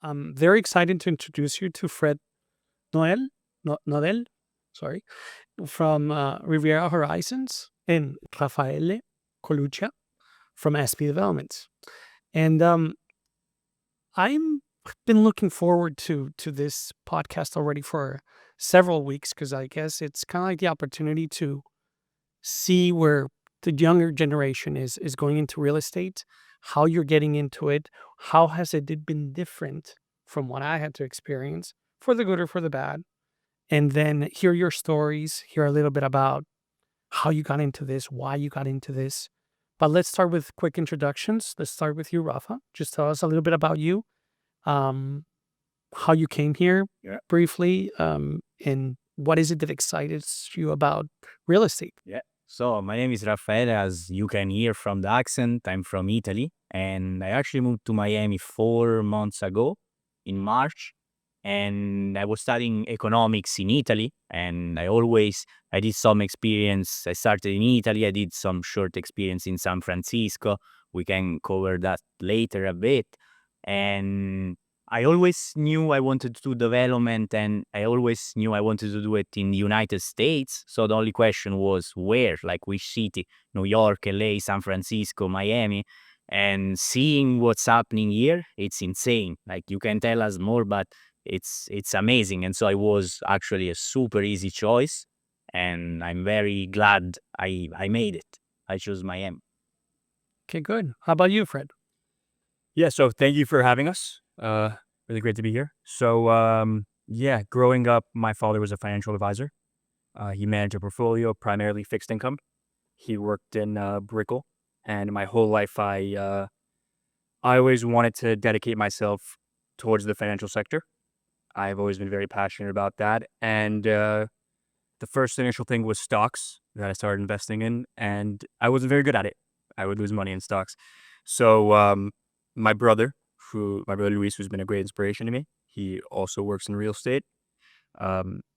I'm very excited to introduce you to Fred Noel, Nodel, sorry, from Riviera Horizons and Raffaele Coluccia from SP Developments. And I'm been looking forward to this podcast already for several weeks because I guess it's kind of like the opportunity to see where the younger generation is going into real estate, how you're getting into it, how has it been different from what I had to experience, for the good or for the bad, and then hear your stories, hear a little bit about how you got into this, why you got into this. But let's start with quick introductions. Let's start with you, Rafa. Just tell us a little bit about you, um, how you came here briefly, and what is it that excites you about real estate? Yeah. So my name is Raffaele, as you can hear from the accent. I'm from Italy, and I actually moved to Miami 4 months ago in March. And I was studying economics in Italy, and I did some experience. I started in Italy. I did some short experience in San Francisco. We can cover that later a bit. And I always knew I wanted to do development, and I always knew I wanted to do it in the United States. So the only question was where, like which city: New York, LA, San Francisco, Miami. And seeing what's happening here, it's insane. Like, you can tell us more, but it's amazing. And so I was actually a super easy choice, and I'm very glad I made it. I chose Miami. Okay, good. How about you, Fred? Yeah, so thank you for having us. Really great to be here. So, yeah, growing up, my father was a financial advisor. He managed a portfolio, primarily fixed income. He worked in Brickell, and my whole life, I always wanted to dedicate myself towards the financial sector. I've always been very passionate about that, and the first initial thing was stocks that I started investing in, and I wasn't very good at it. I would lose money in stocks. So, my brother, my brother Luis, who's been a great inspiration to me, he also works in real estate.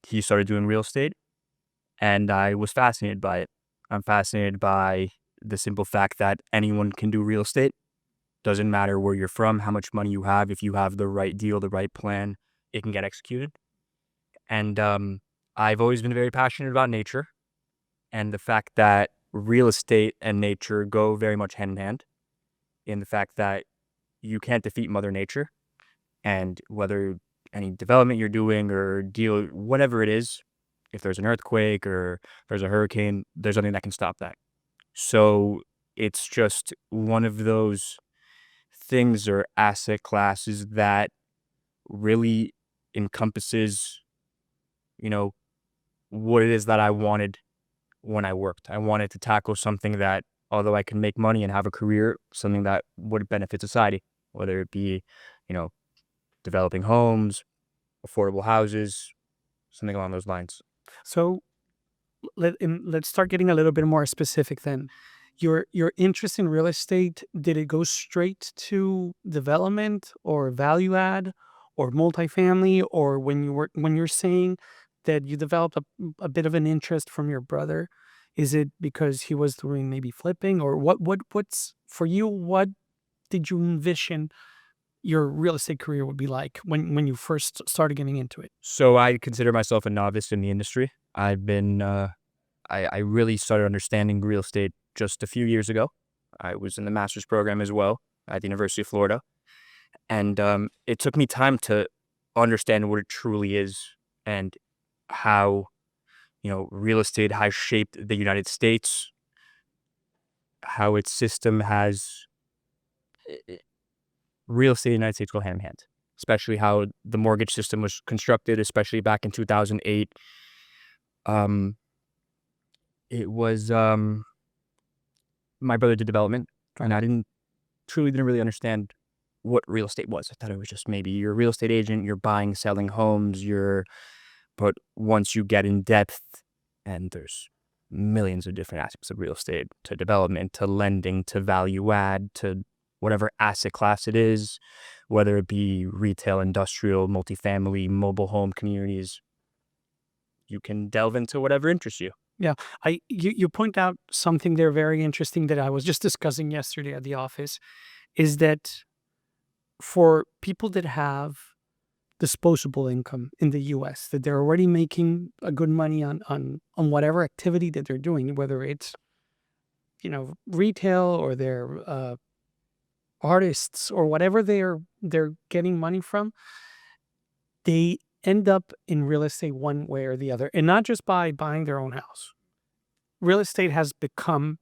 He started doing real estate, and I was fascinated by it. I'm fascinated by the simple fact that anyone can do real estate. Doesn't matter where you're from, how much money you have. If you have the right deal, the right plan, it can get executed. And I've always been very passionate about nature, and the fact that real estate and nature go very much hand in hand, in the fact that you can't defeat Mother Nature. And whether any development you're doing or deal, whatever it is, if there's an earthquake or there's a hurricane, there's nothing that can stop that. So it's just one of those things or asset classes that really encompasses, you know, what it is that I wanted when I worked. I wanted to tackle something that, although I can make money and have a career, something that would benefit society, whether it be, you know, developing homes, affordable houses, something along those lines. So let's start getting a little bit more specific then. Your interest in real estate, did it go straight to development or value add or multifamily, or when you're saying that you developed a bit of an interest from your brother, is it because he was doing maybe flipping, or what's for you, what did you envision your real estate career would be like when you first started getting into it? So I consider myself a novice in the industry. I've been, I really started understanding real estate just a few years ago. I was in the master's program as well at the University of Florida. And it took me time to understand what it truly is, and how, real estate has shaped the United States, how its system has, real estate in the United States go hand in hand, especially how the mortgage system was constructed, especially back in 2008. It was, my brother did development, and I didn't really understand what real estate was. I thought it was just maybe you're a real estate agent, you're buying, selling homes, but once you get in depth, and there's millions of different aspects of real estate, to development, to lending, to value add, to whatever asset class it is, whether it be retail, industrial, multifamily, mobile home communities, you can delve into whatever interests you. Yeah, you point out something there very interesting that I was just discussing yesterday at the office, is that for people that have disposable income in the US, that they're already making a good money on whatever activity that they're doing, whether it's, retail or they're artists or whatever they're getting money from, they end up in real estate one way or the other. And not just by buying their own house. Real estate has become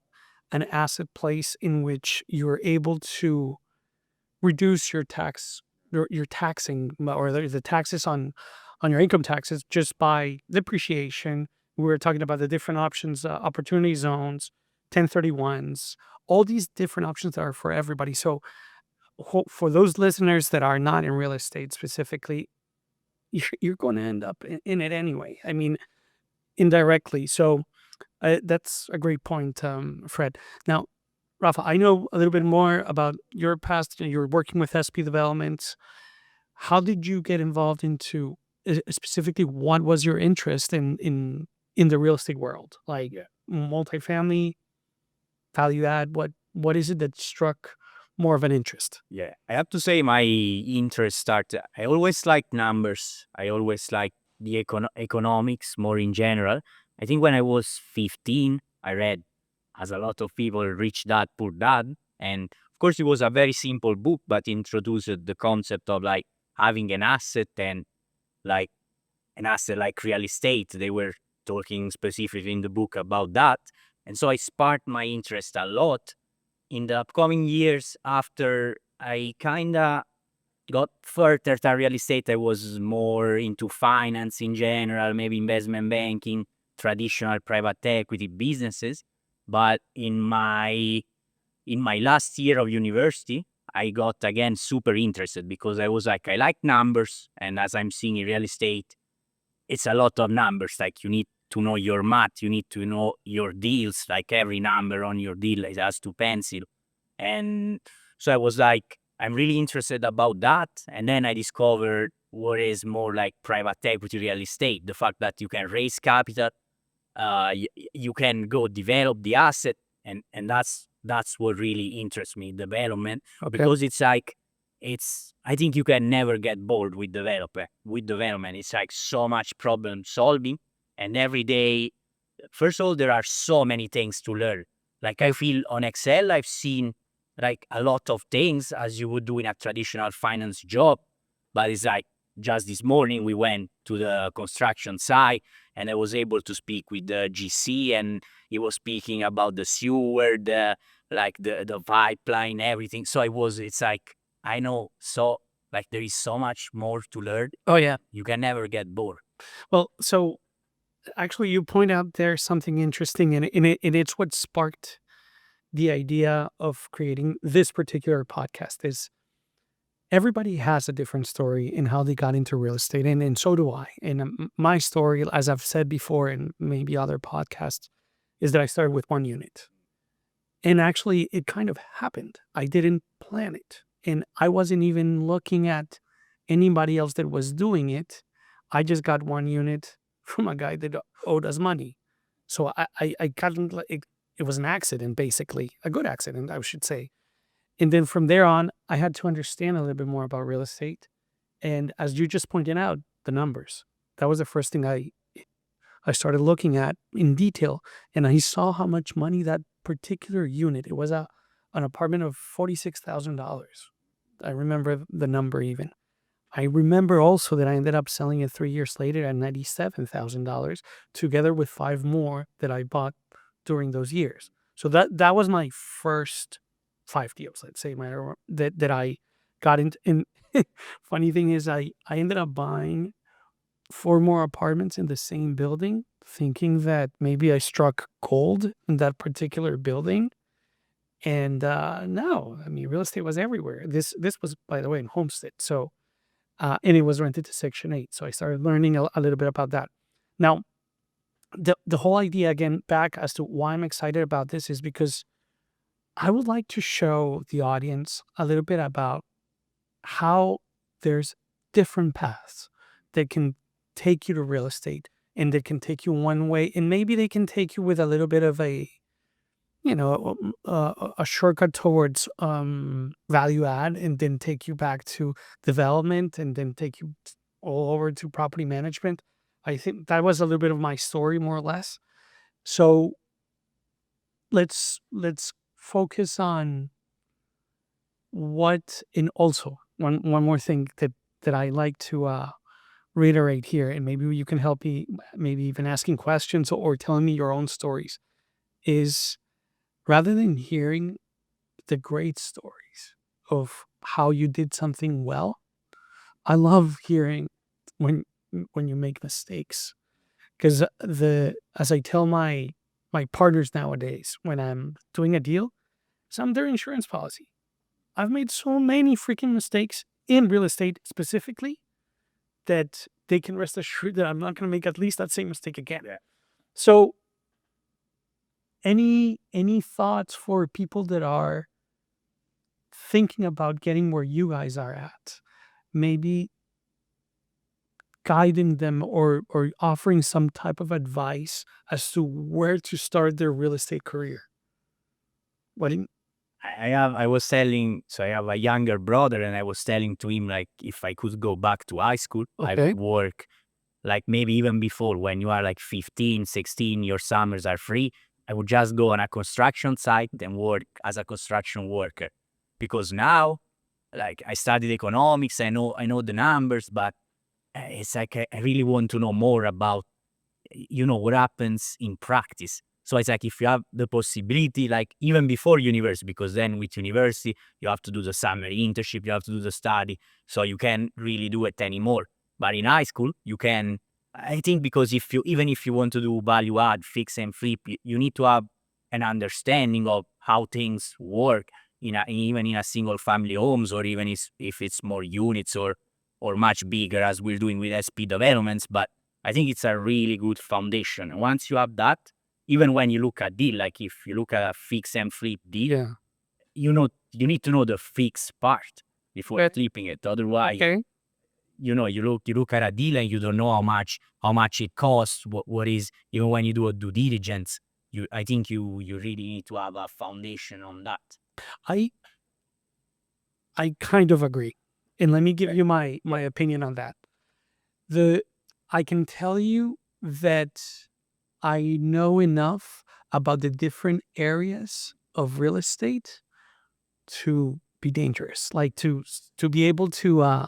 an asset place in which you're able to reduce your taxing or the taxes on your income taxes just by depreciation. We were talking about the different options, opportunity zones, 1031s, all these different options that are for everybody. So for those listeners that are not in real estate specifically, you're going to end up in it anyway. I mean, indirectly. So that's a great point, Fred. Now, Rafa, I know a little bit more about your past. You're working with SP Developments. How did you get involved into specifically? What was your interest in the real estate world, like multifamily, value add? What is it that struck more of an interest? Yeah, I have to say my interest started. I always liked numbers. I always liked the economics more in general. I think when I was 15, I read, as a lot of people, Rich Dad, Poor Dad. And of course, it was a very simple book, but introduced the concept of like having an asset and like an asset like real estate. They were talking specifically in the book about that. And so I sparked my interest a lot. In the upcoming years, after I kind of got further to real estate, I was more into finance in general, maybe investment banking, traditional private equity businesses. But in my last year of university, I got again super interested because I was like, I like numbers, and as I'm seeing in real estate, it's a lot of numbers. Like you need to know your math, you need to know your deals. Like every number on your deal it has to pencil. And so I was like, I'm really interested about that. And then I discovered what is more like private equity real estate. The fact that you can raise capital, you can go develop the asset, and that's what really interests me, development. Okay. Because it's like I think you can never get bored with development. It's like so much problem solving, and every day, first of all, there are so many things to learn. Like I feel on Excel, I've seen like a lot of things as you would do in a traditional finance job, but it's like just this morning we went to the construction site and I was able to speak with the GC, and he was speaking about the sewer, the pipeline, everything. So it's like, I know, so like there is so much more to learn. Oh yeah. You can never get bored. Well, so actually, you point out there something interesting, and it's what sparked the idea of creating this particular podcast. Is everybody has a different story in how they got into real estate, and so do I. And my story, as I've said before in maybe other podcasts, is that I started with one unit. And actually, it kind of happened. I didn't plan it. And I wasn't even looking at anybody else that was doing it. I just got one unit from a guy that owed us money. So I got it was an accident, basically, a good accident, I should say. And then from there on, I had to understand a little bit more about real estate. And as you just pointed out, the numbers. That was the first thing I started looking at in detail. And I saw how much money that particular unit, it was an apartment of $46,000. I remember the number even. I remember also that I ended up selling it 3 years later at $97,000, together with 5 more that I bought during those years. So that was my first 5 deals, let's say, that I got into. And funny thing is, I ended up buying 4 more apartments in the same building, thinking that maybe I struck gold in that particular building. And no, I mean, real estate was everywhere. This was, by the way, in Homestead. So, and it was rented to Section 8. So I started learning a little bit about that. Now, the whole idea, again, back as to why I'm excited about this, is because I would like to show the audience a little bit about how there's different paths that can take you to real estate, and that can take you one way, and maybe they can take you with a little bit of a a shortcut towards value add, and then take you back to development, and then take you all over to property management. I think that was a little bit of my story, more or less. So let's focus on what, and also one more thing that I like to reiterate here, and maybe you can help me, maybe even asking questions or telling me your own stories, is rather than hearing the great stories of how you did something well, I love hearing when you make mistakes. Because as I tell my partners nowadays when I'm doing a deal, some their insurance policy. I've made so many freaking mistakes in real estate specifically that they can rest assured that I'm not going to make at least that same mistake again. Yeah. So, any thoughts for people that are thinking about getting where you guys are at? Maybe guiding them or offering some type of advice as to where to start their real estate career. What do you, I was telling, so I have a younger brother, and I was telling to him, like, if I could go back to high school, I Okay. would work, like, maybe even before, when you are like 15, 16, your summers are free. I would just go on a construction site and work as a construction worker. Because now, like, I studied economics, I know the numbers, but it's like I really want to know more about, what happens in practice. So it's like if you have the possibility, like even before university, because then with university, you have to do the summer internship, you have to do the study, so you can't really do it anymore. But in high school, you can, I think, because even if you want to do value add, fix and flip, you need to have an understanding of how things work even in a single family homes, or even if it's more units or much bigger as we're doing with SP developments. But I think it's a really good foundation. And once you have that, even when you look at deal, like if you look at a fix and flip deal, yeah. you need to know the fix part before Okay. flipping it. Otherwise, Okay. you look at a deal and you don't know how much it costs, what is, even when you do a due diligence, I think you really need to have a foundation on that. I kind of agree. And let me give Okay. you my opinion on that. I can tell you that I know enough about the different areas of real estate to be dangerous, like to be able to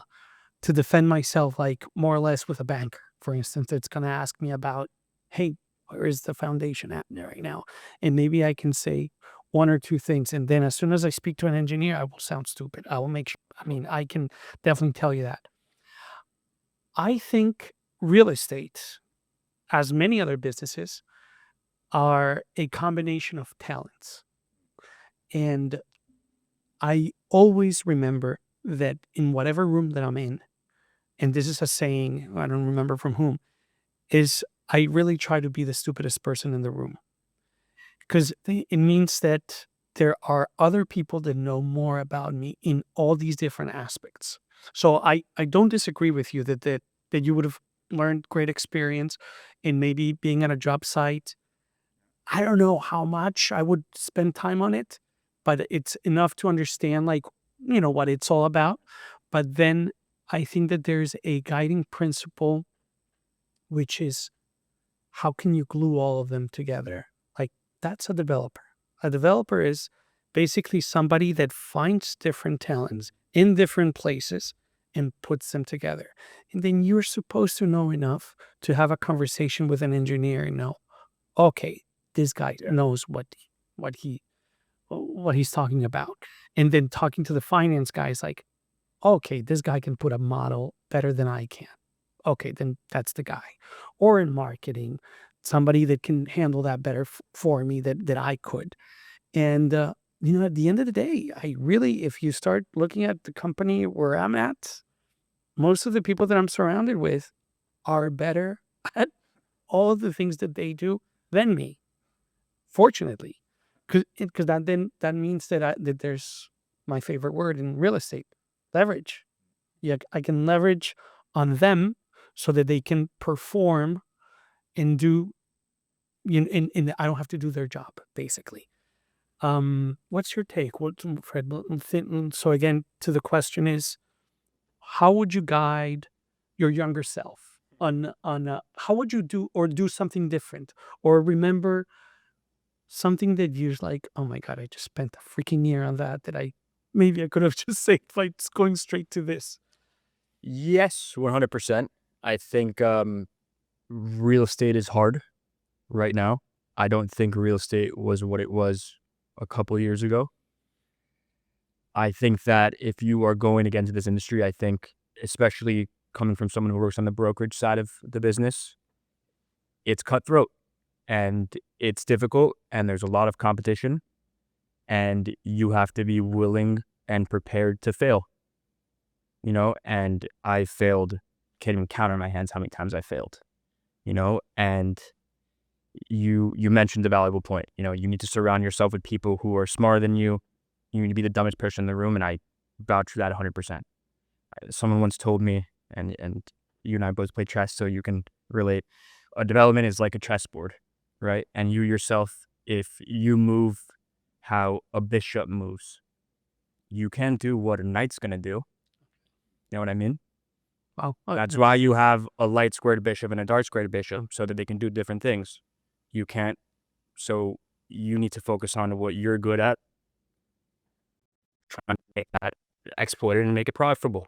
defend myself, like more or less with a banker, for instance, that's going to ask me about, hey, where is the foundation at right now? And maybe I can say one or two things. And then as soon as I speak to an engineer, I will sound stupid. I will make sure, I mean, I can definitely tell you that. I think real estate, as many other businesses, are a combination of talents. And I always remember that in whatever room that I'm in, and this is a saying, I don't remember from whom, is I really try to be the stupidest person in the room. Because it means that there are other people that know more about me in all these different aspects. So I don't disagree with you that you would have learned great experience in maybe being at a job site. I don't know how much I would spend time on it, but it's enough to understand, like, what it's all about. But then I think that there's a guiding principle, which is how can you glue all of them together? Like, that's a developer. A developer is basically somebody that finds different talents in different places and puts them together. And then you're supposed to know enough to have a conversation with an engineer and know, okay, this guy knows what he what he's talking about. And then talking to the finance guys, like, okay, this guy can put a model better than I can. Okay, then that's the guy. Or in marketing, somebody that can handle that better for me that I could. And at the end of the day, I really, if you start looking at the company where I'm at, most of the people that I'm surrounded with are better at all of the things that they do than me. Fortunately, because that means that there's my favorite word in real estate, leverage. Yeah, I can leverage on them so that they can perform and do, and I don't have to do their job, basically. What's your take? Fred? So again, to the question is, how would you guide your younger self on how would you do something different, or remember something that you're like, oh my god, I just spent a freaking year on that maybe I could have just saved by just going straight to this. Yes, 100%. I think real estate is hard right now. I don't think real estate was what it was a couple years ago. I think that if you are going to get into this industry, I think, especially coming from someone who works on the brokerage side of the business, it's cutthroat and it's difficult and there's a lot of competition and you have to be willing and prepared to fail, and I failed. Can't even count on my hands how many times I failed, and you mentioned a valuable point. You need to surround yourself with people who are smarter than you. You need to be the dumbest person in the room, and I vouch for that 100%. Someone once told me, and you and I both play chess, so you can relate, a development is like a chessboard, right? And you yourself, if you move how a bishop moves, you can do what a knight's going to do. You know what I mean? Wow. That's why you have a light squared bishop and a dark squared bishop, so that they can do different things. You can't, so you need to focus on what you're good at, trying to make that exploited and make it profitable,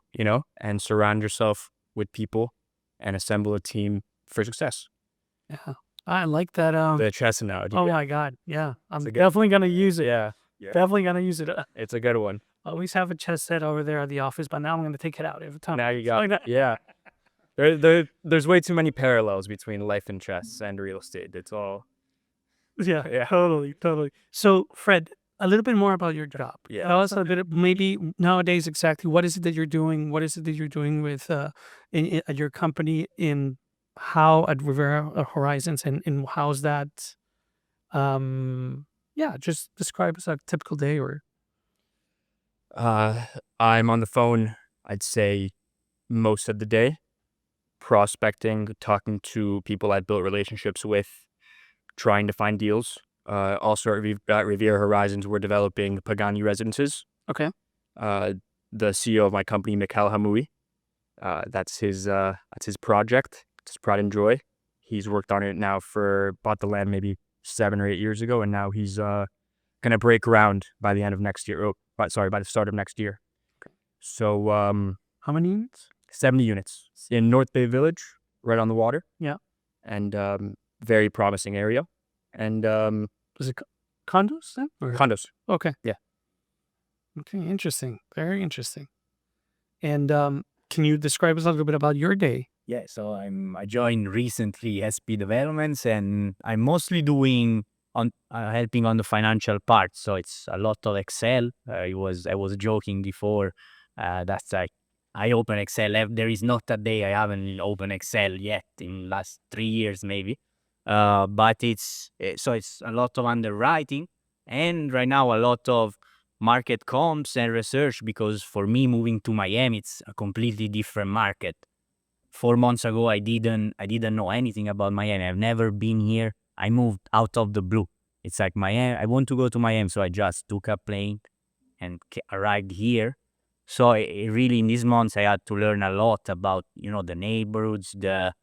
and surround yourself with people and assemble a team for success. Yeah, I like that. The chess analogy. Oh my god, yeah, I'm It's a good- definitely gonna use it. Yeah. Definitely gonna use it. It's a good one. I always have a chess set over there at the office, but now I'm gonna take it out every time. Now you Like got, that. yeah. There's way too many parallels between life and chess and real estate. It's all, Yeah, Yeah. totally. So, Fred, a little bit more about your job. Yeah. Tell us a bit, maybe nowadays exactly what is it that you're doing? What is it that you're doing with at your company, in how at Riviera Horizons, and how's that? Yeah, just describe us a typical day. Or I'm on the phone, I'd say, most of the day, prospecting, talking to people I've built relationships with, trying to find deals. Also at Riviera Horizons, we're developing Pagani residences. okay, The CEO of my company, Mikhail Hamui, that's his project. It's his pride and joy. He's worked on it now bought the land maybe 7 or 8 years ago, and now he's gonna break ground by the end of next year. By the start of next year. So how many units? 70 units in North Bay Village, right on the water. Yeah. And very promising area. And Is it condos then? Or? condos. Okay. Yeah. Okay, interesting. Very interesting. And can you describe us a little bit about your day? Yeah, so I joined recently SP Developments, and I'm mostly doing on helping on the financial part. So it's a lot of Excel. I was joking before. That's like I open Excel. There is not a day I haven't opened Excel yet in last 3 years maybe. But it's a lot of underwriting, and right now a lot of market comps and research, because for me moving to Miami, it's a completely different market. 4 months ago, I didn't know anything about Miami. I've never been here. I moved out of the blue. It's like Miami. I want to go to Miami, so I just took a plane and arrived here. So really, in these months, I had to learn a lot about the neighborhoods, the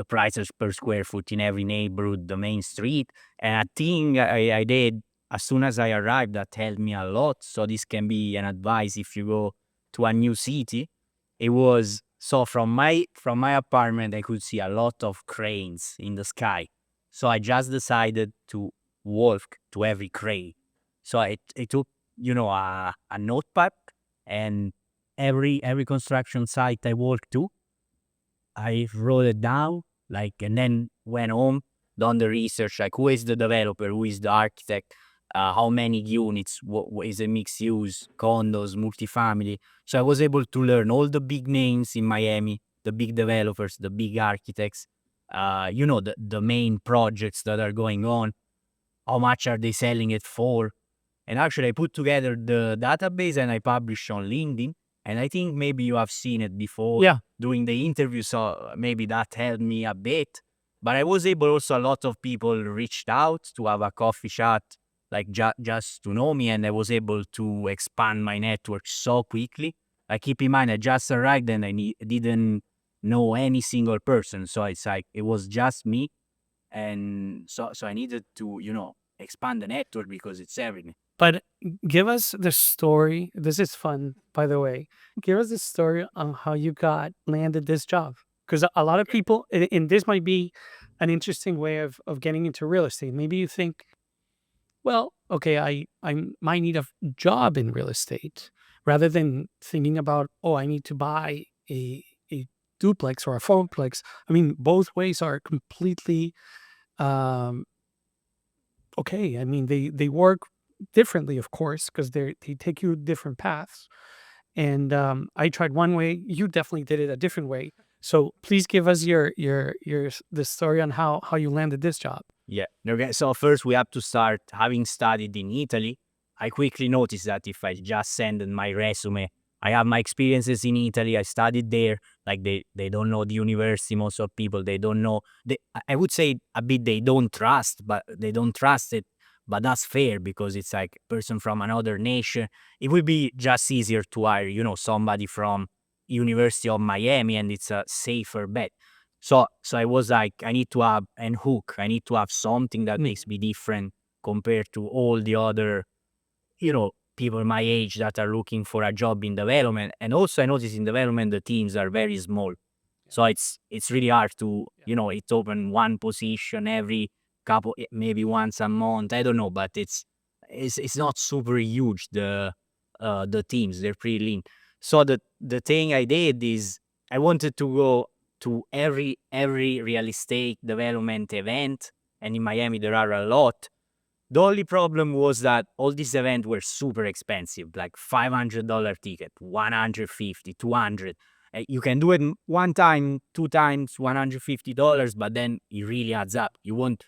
prices per square foot in every neighborhood, the main street. And a thing I did as soon as I arrived that helped me a lot. So this can be an advice if you go to a new city. It was, so from my apartment, I could see a lot of cranes in the sky. So I just decided to walk to every crane. So I took a notepad, and every construction site I walked to, I wrote it down, and then went home, done the research, like who is the developer, who is the architect, how many units, what is a mixed use, condos, multifamily. So I was able to learn all the big names in Miami, the big developers, the big architects, the main projects that are going on, how much are they selling it for. And actually I put together the database and I published on LinkedIn. And I think maybe you have seen it before during the interview, so maybe that helped me a bit. But I was able also, a lot of people reached out to have a coffee chat like just to know me, and I was able to expand my network so quickly. Like, keep in mind, I just arrived and I didn't know any single person, so it's like it was just me, and so I needed to expand the network because it's everything. But give us the story. This is fun, by the way. Give us the story on how you landed this job. Because a lot of people, and this might be an interesting way of getting into real estate. Maybe you think, well, okay, I might need a job in real estate rather than thinking about, oh, I need to buy a duplex or a fourplex. I mean, both ways are completely um, okay. I mean, they work differently, of course, because they take you different paths. And I tried one way. You definitely did it a different way. So please give us the story on how you landed this job. Yeah. Okay. So first we have to start. Having studied in Italy, I quickly noticed that if I just send in my resume, I have my experiences in Italy. I studied there. Like, they don't know the university. Most of people, they don't know. I would say a bit they don't trust, but they don't trust it. But that's fair because it's like a person from another nation. It would be just easier to hire, somebody from University of Miami, and it's a safer bet. So I was like, I need to have an hook. I need to have something that makes me different compared to all the other, people my age that are looking for a job in development. And also I noticed in development, the teams are very small. So it's really hard to, it's open one position every couple, maybe once a month. I don't know, but it's not super huge. The teams, they're pretty lean. So the thing I did is I wanted to go to every real estate development event, and in Miami there are a lot. The only problem was that all these events were super expensive, like $500 ticket, 150, 200. You can do it one time, two times, $150, but then it really adds up. You won't.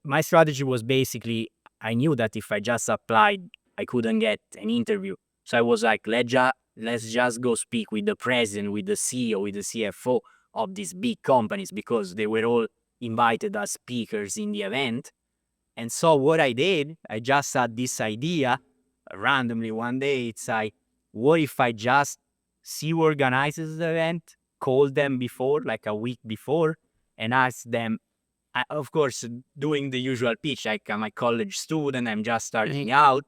My strategy was basically, I knew that if I just applied, I couldn't get an interview. So I was like, let's just go speak with the president, with the CEO, with the CFO of these big companies, because they were all invited as speakers in the event. And so what I did, I just had this idea randomly one day. It's like, what if I just see who organizes the event, call them before, like a week before, and ask them, of course, doing the usual pitch, like I'm a college student, I'm just starting out.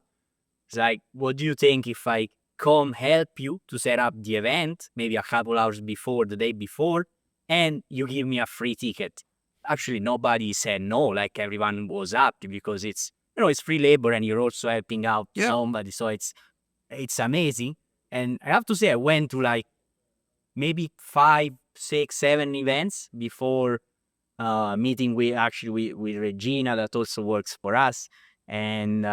It's like, what do you think if I come help you to set up the event, maybe a couple hours before, the day before, and you give me a free ticket? Actually, nobody said no. Like, everyone was happy because it's free labor, and you're also helping out somebody. So it's amazing. And I have to say, I went to like maybe 5, 6, 7 events before meeting with Regina, that also works for us. And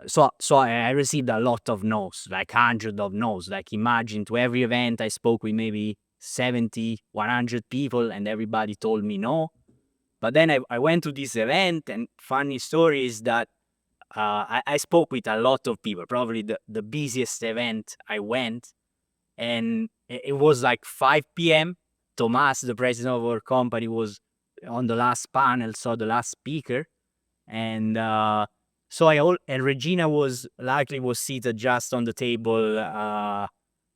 so I received a lot of no's, like hundreds of no's. Like, imagine, to every event I spoke with maybe 70, 100 people, and everybody told me no. But then I went to this event, and funny story is that I spoke with a lot of people, probably the busiest event I went. And it was like 5 p.m. Tomas, the president of our company, was on the last panel, so the last speaker. And and Regina was seated just on the table,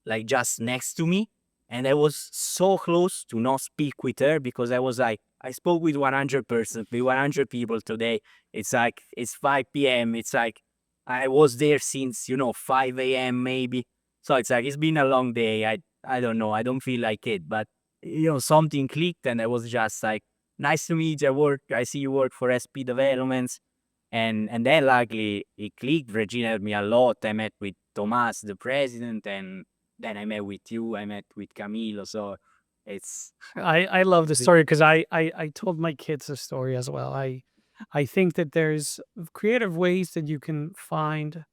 like just next to me. And I was so close to not speak with her, because I was like, I spoke with 100 people today. It's like, it's 5 p.m. It's like, I was there since, 5 a.m. maybe. So it's like, it's been a long day. I don't know. I don't feel like it. But, something clicked, and I was just like, nice to meet you. I see you work for SP Developments. And then luckily it clicked. Regina helped me a lot. I met with Tomas, the president, and then I met with you. I met with Camilo. So it's... I love the story because I told my kids the story as well. I think that there's creative ways that you can find.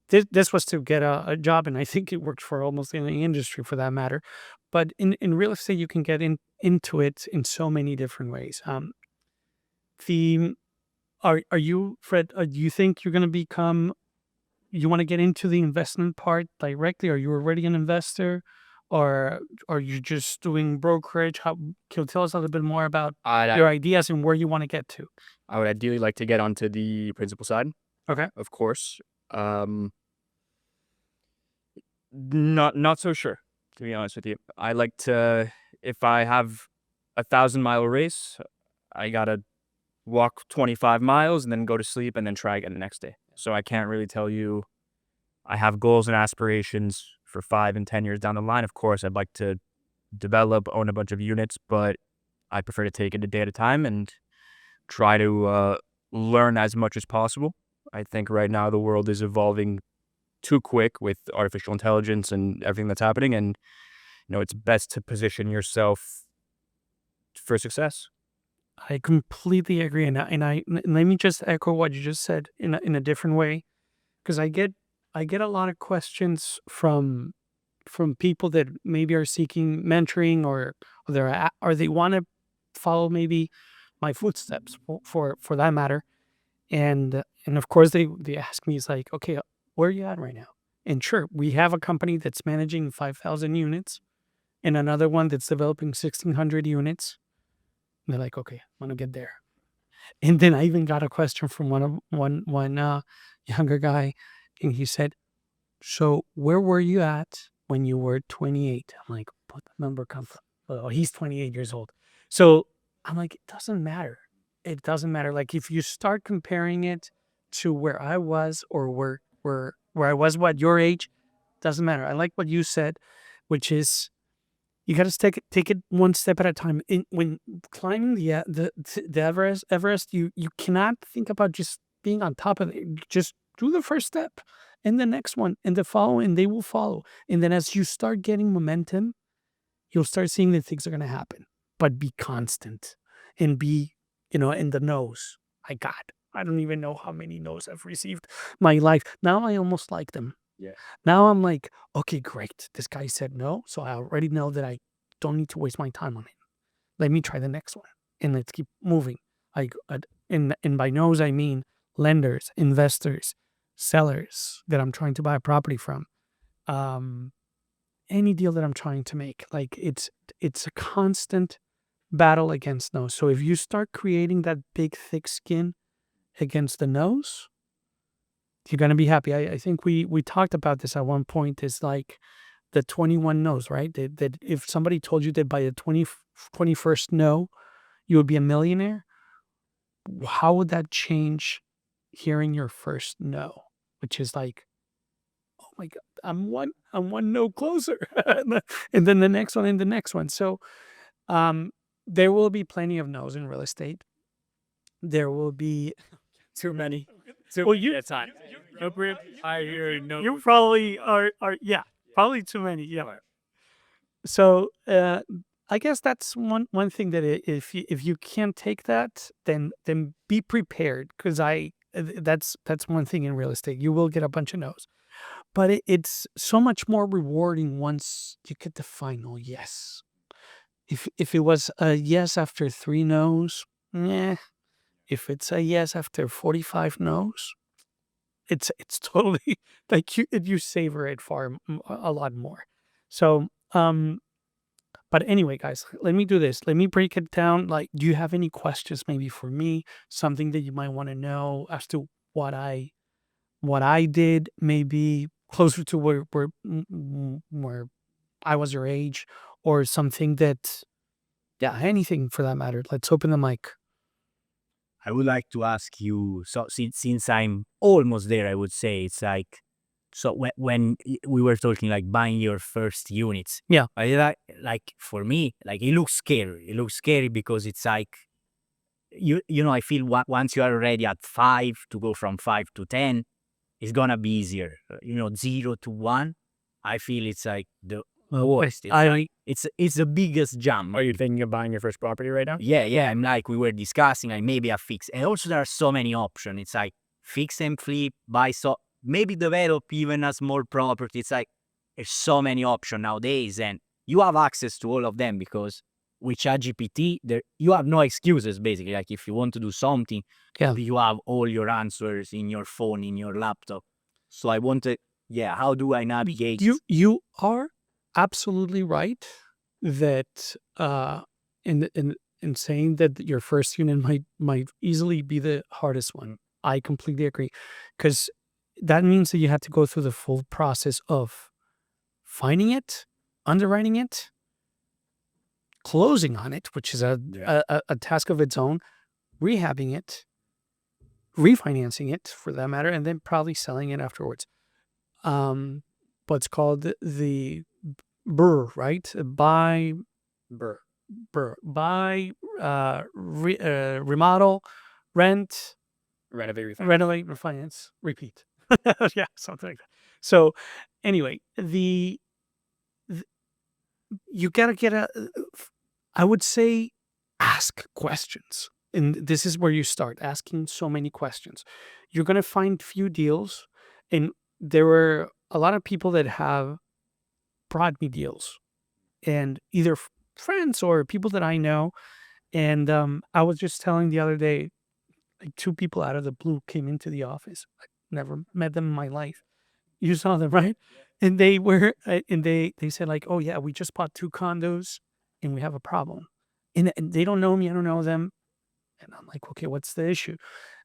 This was to get a job, and I think it worked for almost any industry for that matter. But in real estate, you can get into it in so many different ways. The Are you, Fred? Do you think you're going to become? You want to get into the investment part directly? Are you already an investor, or are you just doing brokerage? Can you tell us a little bit more about your ideas and where you want to get to? I would ideally like to get onto the principal side. Okay. of course. Not so sure, to be honest with you. I like to, if I have a 1,000-mile race, I gotta walk 25 miles and then go to sleep and then try again the next day. So I can't really tell you. I have goals and aspirations for 5 and 10 years down the line. Of course, I'd like to develop, own a bunch of units, but I prefer to take it a day at a time and try to learn as much as possible. I think right now the world is evolving too quick with artificial intelligence and everything that's happening, and it's best to position yourself for success. I completely agree, and let me just echo what you just said in a different way, because I get a lot of questions from people that maybe are seeking mentoring, or they want to follow maybe my footsteps for that matter, and of course they ask me, it's like, okay, where are you at right now? And sure, we have a company that's managing 5,000 units and another one that's developing 1,600 units. And they're like, okay, I'm gonna get there. And then I even got a question from one younger guy, and he said, "So where were you at when you were 28?" I'm like, "What the number come from?" Oh, he's 28 years old. So I'm like, it doesn't matter. It doesn't matter. Like if you start comparing it to where I was, or where I was, what your age, doesn't matter. I like what you said, which is you got to take it one step at a time. When climbing the Everest, you cannot think about just being on top of it. Just do the first step, and the next one, and the following, and they will follow. And then as you start getting momentum, you'll start seeing that things are going to happen. But be constant, and be in the nose. I don't even know how many no's I've received my life. Now I almost like them. Yeah. Now I'm like, okay, great. This guy said no, so I already know that I don't need to waste my time on it. Let me try the next one, and let's keep moving. Like, and by no's I mean lenders, investors, sellers that I'm trying to buy a property from, any deal that I'm trying to make. Like it's a constant battle against no's. So if you start creating that big thick skin against the no's, you're gonna be happy. I think we talked about this at one point. Is like the 21 no's, right? That if somebody told you that by the 21st no, you would be a millionaire, how would that change hearing your first no? Which is like, oh my God, I'm one no closer. And then the next one and the next one. So there will be plenty of no's in real estate. There will be Too many. well, you At time. I hear no. you probably are yeah, probably too many. Yeah. So I guess that's one thing that if you can't take that, then be prepared, because that's one thing in real estate. You will get a bunch of no's, but it's so much more rewarding once you get the final yes. If it was a yes after 3 no's, yeah. If it's a yes after 45 no's, it's totally like you savor it a lot more. So but anyway, guys, let me do this. Let me break it down. Like, do you have any questions maybe for me? Something that you might want to know as to what I did, maybe closer to where I was your age, or something that, yeah, anything for that matter. Let's open the mic. I would like to ask you, so since I'm almost there, I would say it's like, so when we were talking like buying your first units, Yeah. I like for me, like it looks scary. It looks scary because it's like, I feel once you are already at 5, to go from 5 to 10, it's gonna be easier. 0 to 1, I feel it's like the worst. It's the biggest jump. Are you thinking of buying your first property right now? Yeah. I'm like, we were discussing, like maybe a fix. And also there are so many options. It's like fix and flip, buy, so maybe develop even a small property. It's like there's so many options nowadays, and you have access to all of them because with ChatGPT, you have no excuses basically. Like if you want to do something, Yeah. you have all your answers in your phone, in your laptop. So I wanted, how do I navigate? You are absolutely right that in saying that your first unit might easily be the hardest one. I completely agree, because that means that you have to go through the full process of finding it, underwriting it, closing on it, which is a task of its own, rehabbing it, refinancing it for that matter, and then probably selling it afterwards. What's called the BRRRR, right? Buy, Burr. remodel, rent, Renovate, refinance. renovate, refinance, repeat. Yeah, something like that. So anyway, you gotta get I would say, ask questions. And this is where you start asking so many questions. You're gonna find few deals, and there were a lot of people that have brought me deals, and either friends or people that I know. And I was just telling the other day, like, two people out of the blue came into the office. I never met them in my life. You saw them, right? And they were, and they said like, "Oh yeah, we just bought 2 condos, and we have a problem." And they don't know me, I don't know them, and I'm like, "Okay, what's the issue?"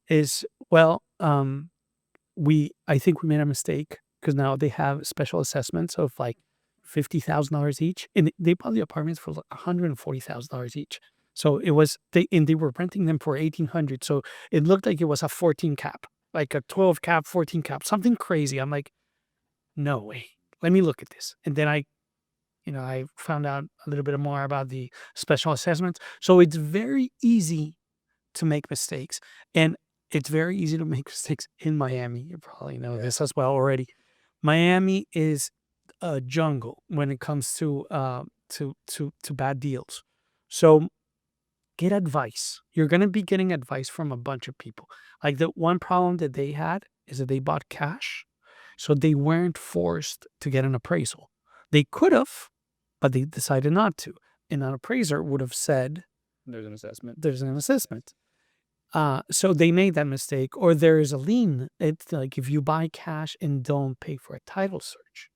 Is, well, I think we made a mistake, because now they have special assessments of like $50,000 each, and they bought the apartments for like $140,000 each. So it was they were renting them for 1,800. So it looked like it was a 14 cap, like a 12 cap, 14 cap, something crazy. I'm like, no way. Let me look at this. And then I found out a little bit more about the special assessments. So it's very easy to make mistakes. And it's very easy to make mistakes in Miami. You probably know this as well already. Miami is a jungle when it comes to bad deals. So get advice. You're going to be getting advice from a bunch of people. Like, the one problem that they had is that they bought cash, so they weren't forced to get an appraisal. They could have, but they decided not to. And an appraiser would have said, There's an assessment. there's an assessment. So they made that mistake. Or there is a lien. It's like, if you buy cash and don't pay for a title search,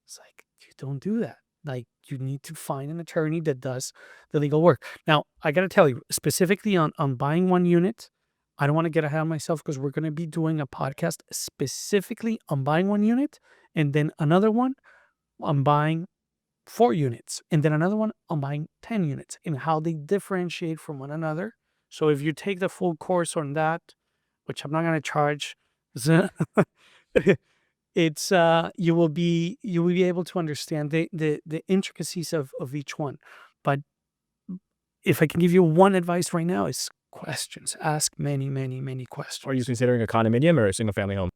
it's like, you don't do that. Like, you need to find an attorney that does the legal work. Now, I got to tell you, specifically on buying one unit, I don't want to get ahead of myself, because we're going to be doing a podcast specifically on buying one unit, and then another one on buying 4 units, and then another one on buying 10 units, and how they differentiate from one another. So if you take the full course on that, which I'm not going to charge, it's you will be able to understand the intricacies of each one. But if I can give you one advice right now, is questions. Ask many, many, many questions. Are you considering a condominium or a single family home?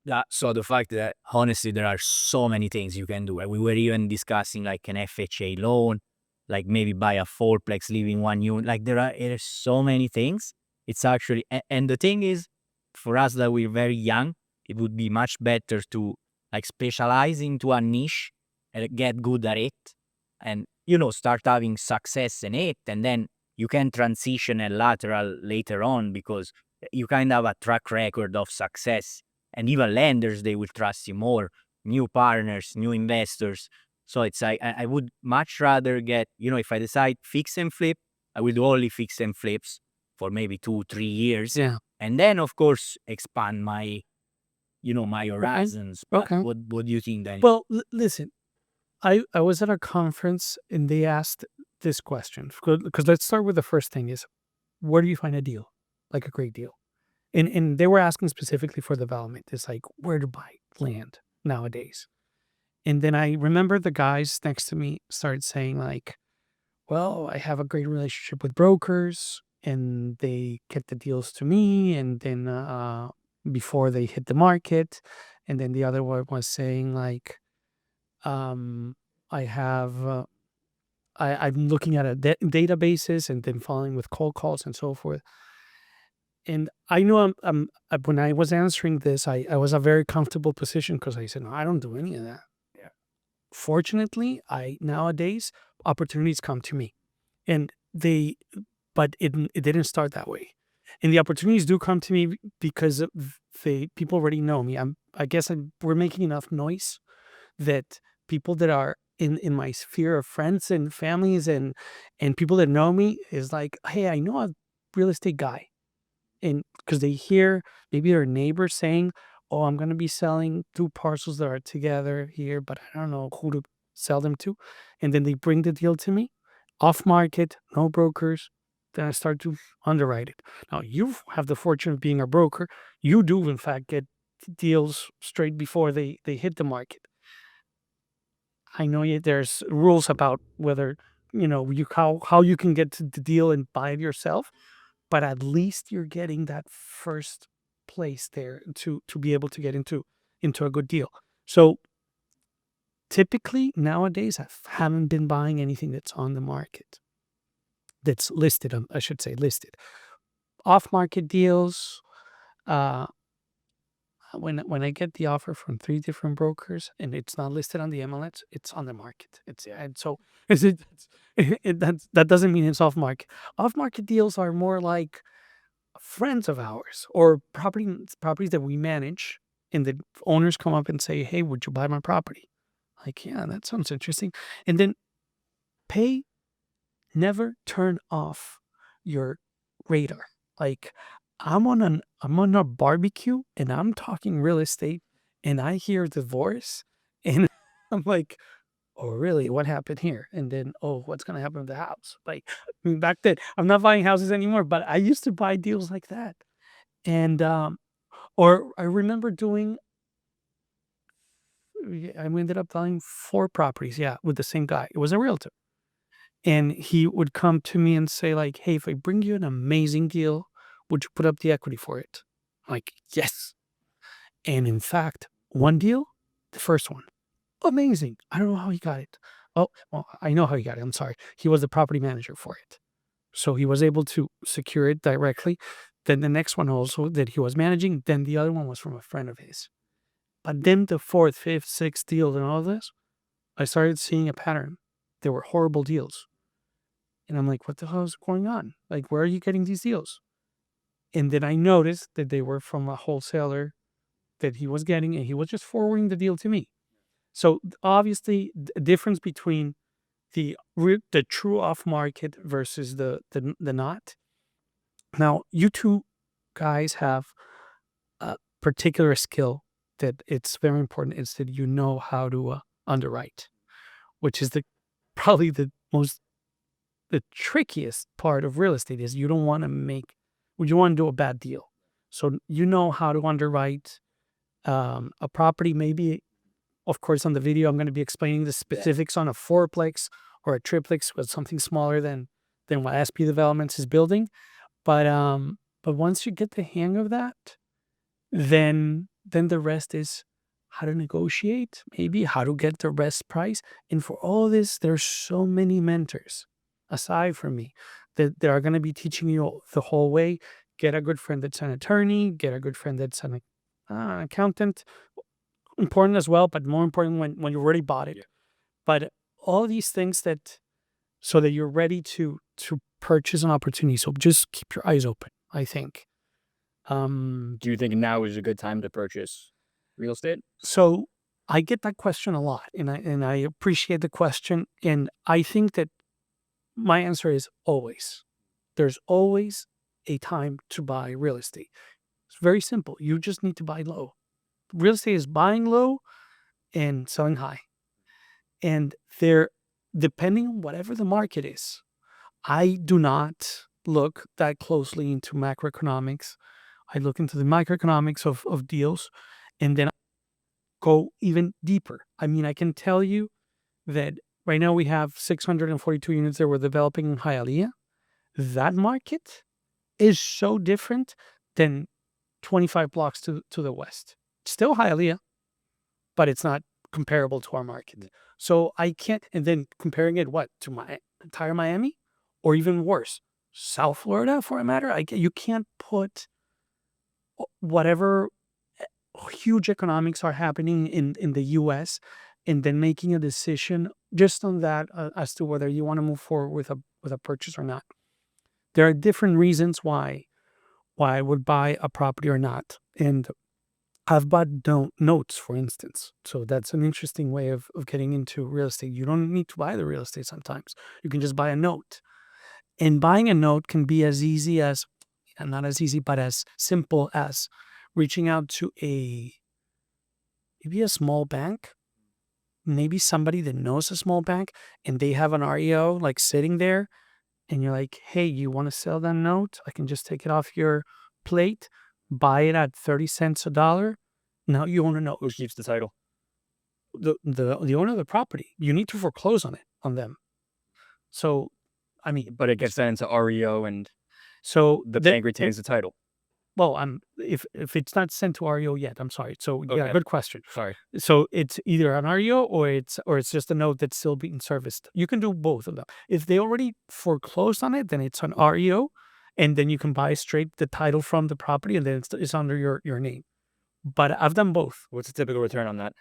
Yeah, so the fact that honestly there are so many things you can do. And we were even discussing like an FHA loan, like maybe buy a fourplex, live in one unit. Like there's so many things. It's actually, and the thing is, for us that we're very young, it would be much better to like specialize into a niche and get good at it, and start having success in it, and then you can transition and lateral later on, because you kind of have a track record of success. And even lenders, they will trust you more, new partners, new investors. So it's like, I would much rather get, if I decide fix and flip, I will do only fix and flips for maybe 2-3 years. Yeah. And then, of course, expand my, my horizons. Okay. What do you think, Danny? Well, listen, I was at a conference, and they asked this question, because let's start with the first thing is, where do you find a deal, like a great deal? And they were asking specifically for development. It's like, where to buy land nowadays. And then I remember the guys next to me started saying like, well, I have a great relationship with brokers, and they get the deals to me, and then before they hit the market. And then the other one was saying like, I have I'm looking at a databases, and then following with cold calls and so forth. And I know when I was answering this, I was a very comfortable position, because I said, no, I don't do any of that. Yeah. Fortunately, nowadays opportunities come to me, and but it didn't start that way. And the opportunities do come to me because people already know me. I guess we're making enough noise that people that are in my sphere of friends and families and people that know me is like, hey, I know a real estate guy. And because they hear maybe their neighbor saying, "Oh, I'm going to be selling 2 parcels that are together here, but I don't know who to sell them to." And then they bring the deal to me, off market, no brokers. Then I start to underwrite it. Now, you have the fortune of being a broker. You do, in fact, get deals straight before they hit the market. I know there's rules about whether, how you can get to the deal and buy it yourself, but at least you're getting that first place there to be able to get into a good deal. So typically nowadays I haven't been buying anything that's on the market, that's listed on, I should say listed. Off market deals, uh when I get the offer from 3 different brokers and it's not listed on the MLS, it's on the market. It's and so is it, that doesn't mean it's off market. Off market deals are more like friends of ours or properties that we manage, and the owners come up and say, "Hey, would you buy my property?" Like, yeah, that sounds interesting. And then pay never turn off your radar. Like, I'm on a barbecue and I'm talking real estate and I hear divorce and I'm like, "Oh, really? What happened here?" And then, "Oh, what's gonna happen to the house?" Like, I mean, back then, I'm not buying houses anymore, but I used to buy deals like that. And or I remember doing I ended up buying 4 properties, yeah, with the same guy. It was a realtor. And he would come to me and say, like, "Hey, if I bring you an amazing deal, would you put up the equity for it?" I'm like, "Yes." And in fact, one deal, the first one, amazing. I don't know how he got it. Oh, well, I know how he got it. I'm sorry. He was the property manager for it. So he was able to secure it directly. Then the next one also that he was managing, then the other one was from a friend of his. But then the fourth, fifth, sixth deal and all this, I started seeing a pattern. There were horrible deals. And I'm like, "What the hell is going on? Like, where are you getting these deals?" And then I noticed that they were from a wholesaler that he was getting, and he was just forwarding the deal to me. So obviously, the difference between the true off market versus the not. Now, you two guys have a particular skill that it's very important. Is that you know how to underwrite, which is probably the trickiest part of real estate. Is you don't want to you want to do a bad deal. So you know how to underwrite a property. Maybe, of course, on the video, I'm going to be explaining the specifics on a fourplex or a triplex with something smaller than what SP Developments is building. But once you get the hang of that, then the rest is how to negotiate, maybe how to get the best price. And for all this, there's so many mentors aside from me that are going to be teaching you the whole way. Get a good friend that's an attorney, get a good friend that's an accountant. Important as well, but more important when you already bought it. Yeah. But all these things so that you're ready to purchase an opportunity. So just keep your eyes open, I think. Do you think now is a good time to purchase real estate? So I get that question a lot, and I appreciate the question. And I think that my answer is always. There's always a time to buy real estate. It's very simple. You just need to buy low. Real estate is buying low and selling high. And depending on whatever the market is, I do not look that closely into macroeconomics. I look into the microeconomics of deals, and then go even deeper. I mean, I can tell you that right now we have 642 units that we're developing in Hialeah. That market is so different than 25 blocks to the west. Still Hialeah, but it's not comparable to our market. So I can't, and then comparing it to my entire Miami, or even worse, South Florida for a matter. You can't put whatever huge economics are happening in the U.S. and then making a decision just on that as to whether you want to move forward with a purchase or not. There are different reasons why I would buy a property or not, and I've bought notes, for instance. So that's an interesting way of getting into real estate. You don't need to buy the real estate sometimes. You can just buy a note. And buying a note can be as easy as, and not as easy, but as simple as reaching out to maybe a small bank, maybe somebody that knows a small bank, and they have an REO like sitting there, and you're like, hey, you want to sell that note? I can just take it off your plate, buy it at 30 cents a dollar. Now you own a note. Who keeps the title? The owner of the property. You need to foreclose on them. So, I mean, But it gets sent into REO and so the bank retains the title. Well, if it's not sent to REO yet, I'm sorry. So yeah, Okay. good question. Sorry. So it's either an REO or it's just a note that's still being serviced. You can do both of them. If they already foreclosed on it, then it's an REO, and then you can buy straight the title from the property, and then it's under your name. But I've done both. What's the typical return on that?